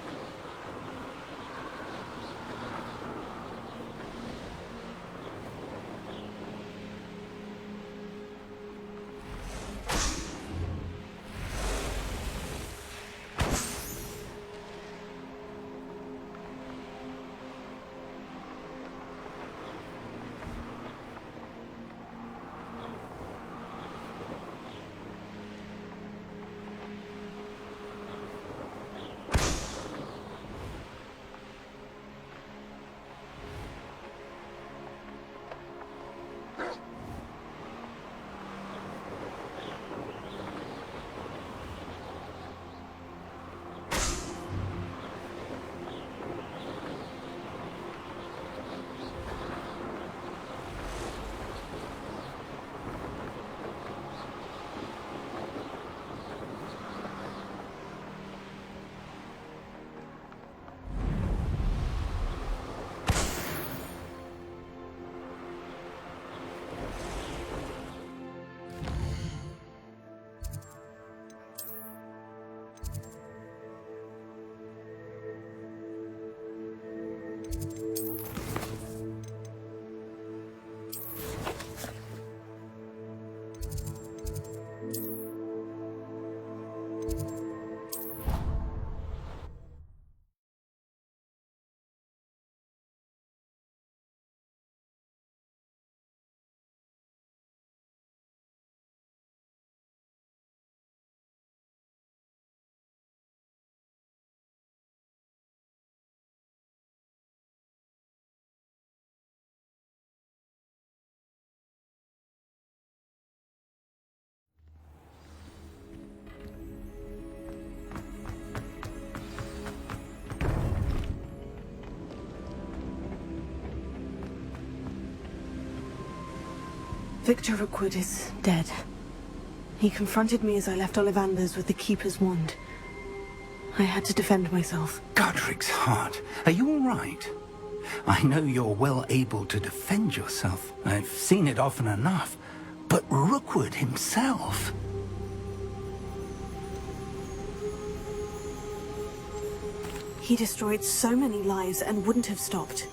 Victor Rookwood is dead. He confronted me as I left Ollivander's with the Keeper's wand. I had to defend myself. Godric's heart. Are you all right? I know you're well able to defend yourself. I've seen it often enough. But Rookwood himself... He destroyed so many lives and wouldn't have stopped.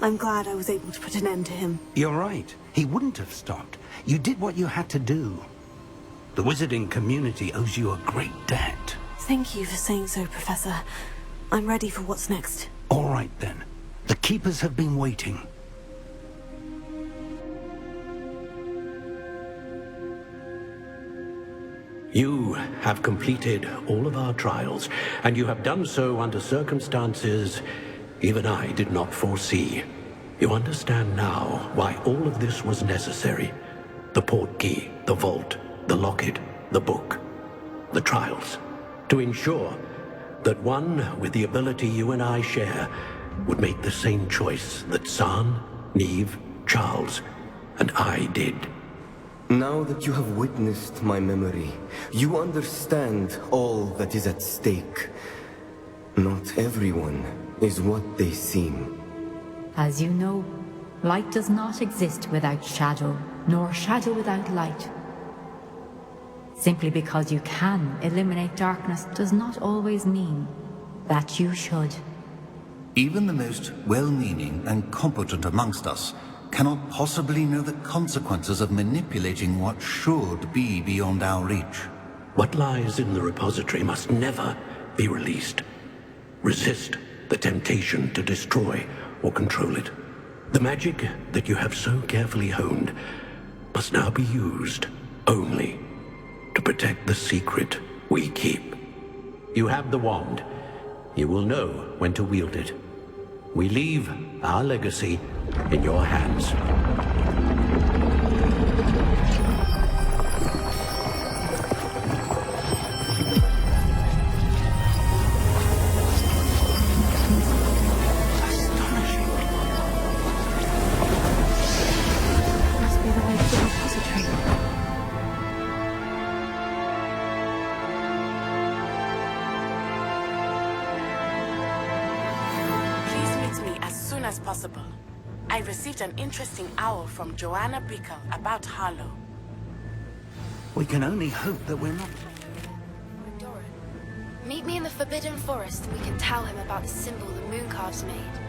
I'm glad I was able to put an end to him. You're right. He wouldn't have stopped. You did what you had to do. The wizarding community owes you a great debt. Thank you for saying so, Professor. I'm ready for what's next. All right, then. The Keepers have been waiting. You have completed all of our trials, and you have done so under circumstances even I did not foresee. You understand now why all of this was necessary. The portkey, the vault, the locket, the book, the trials. To ensure that one with the ability you and I share would make the same choice that San, Neve, Charles, and I did. Now that you have witnessed my memory, you understand all that is at stake. Not everyone is what they seem. As you know, light does not exist without shadow, nor shadow without light. Simply because you can eliminate darkness does not always mean that you should. Even the most well-meaning and competent amongst us cannot possibly know the consequences of manipulating what should be beyond our reach. What lies in the repository must never be released. Resist the temptation to destroy or control it. The magic that you have so carefully honed must now be used only to protect the secret we keep. You have the wand. You will know when to wield it. We leave our legacy in your hands. as possible. I received an interesting owl from Joanna Bickle about Harlow. We can only hope that we're not... Meet me in the Forbidden Forest and we can tell him about the symbol the Mooncalves made.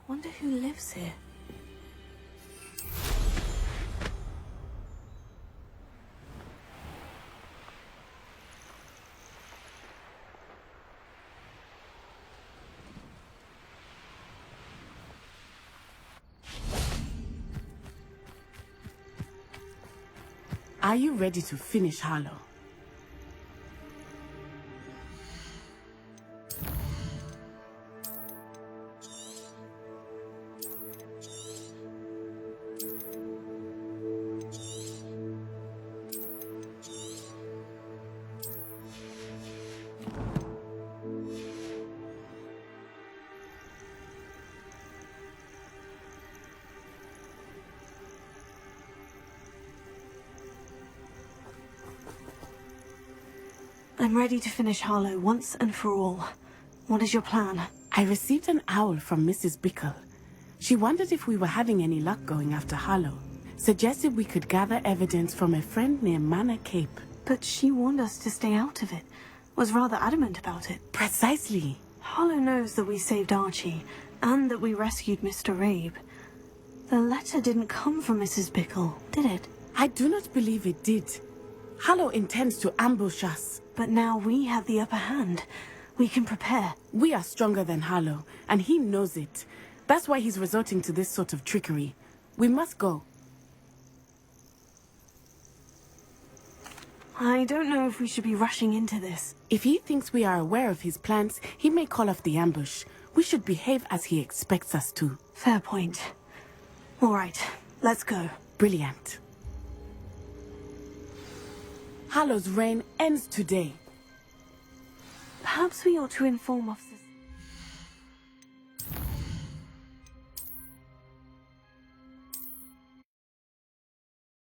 Wonder who lives here. Are you ready to finish Harlow? I'm ready to finish Harlow once and for all. What is your plan? I received an owl from Mrs. Bickle. She wondered if we were having any luck going after Harlow. Suggested we could gather evidence from a friend near Manor Cape. But she warned us to stay out of it. Was rather adamant about it. Precisely. Harlow knows that we saved Archie, and that we rescued Mr. Rabe. The letter didn't come from Mrs. Bickle, did it? I do not believe it did. Harlow intends to ambush us. But now we have the upper hand. We can prepare. We are stronger than Harlow, and he knows it. That's why he's resorting to this sort of trickery. We must go. I don't know if we should be rushing into this. If he thinks we are aware of his plans, he may call off the ambush. We should behave as he expects us to. Fair point. All right, let's go. Brilliant. Harlow's reign ends today. Perhaps we ought to inform Officer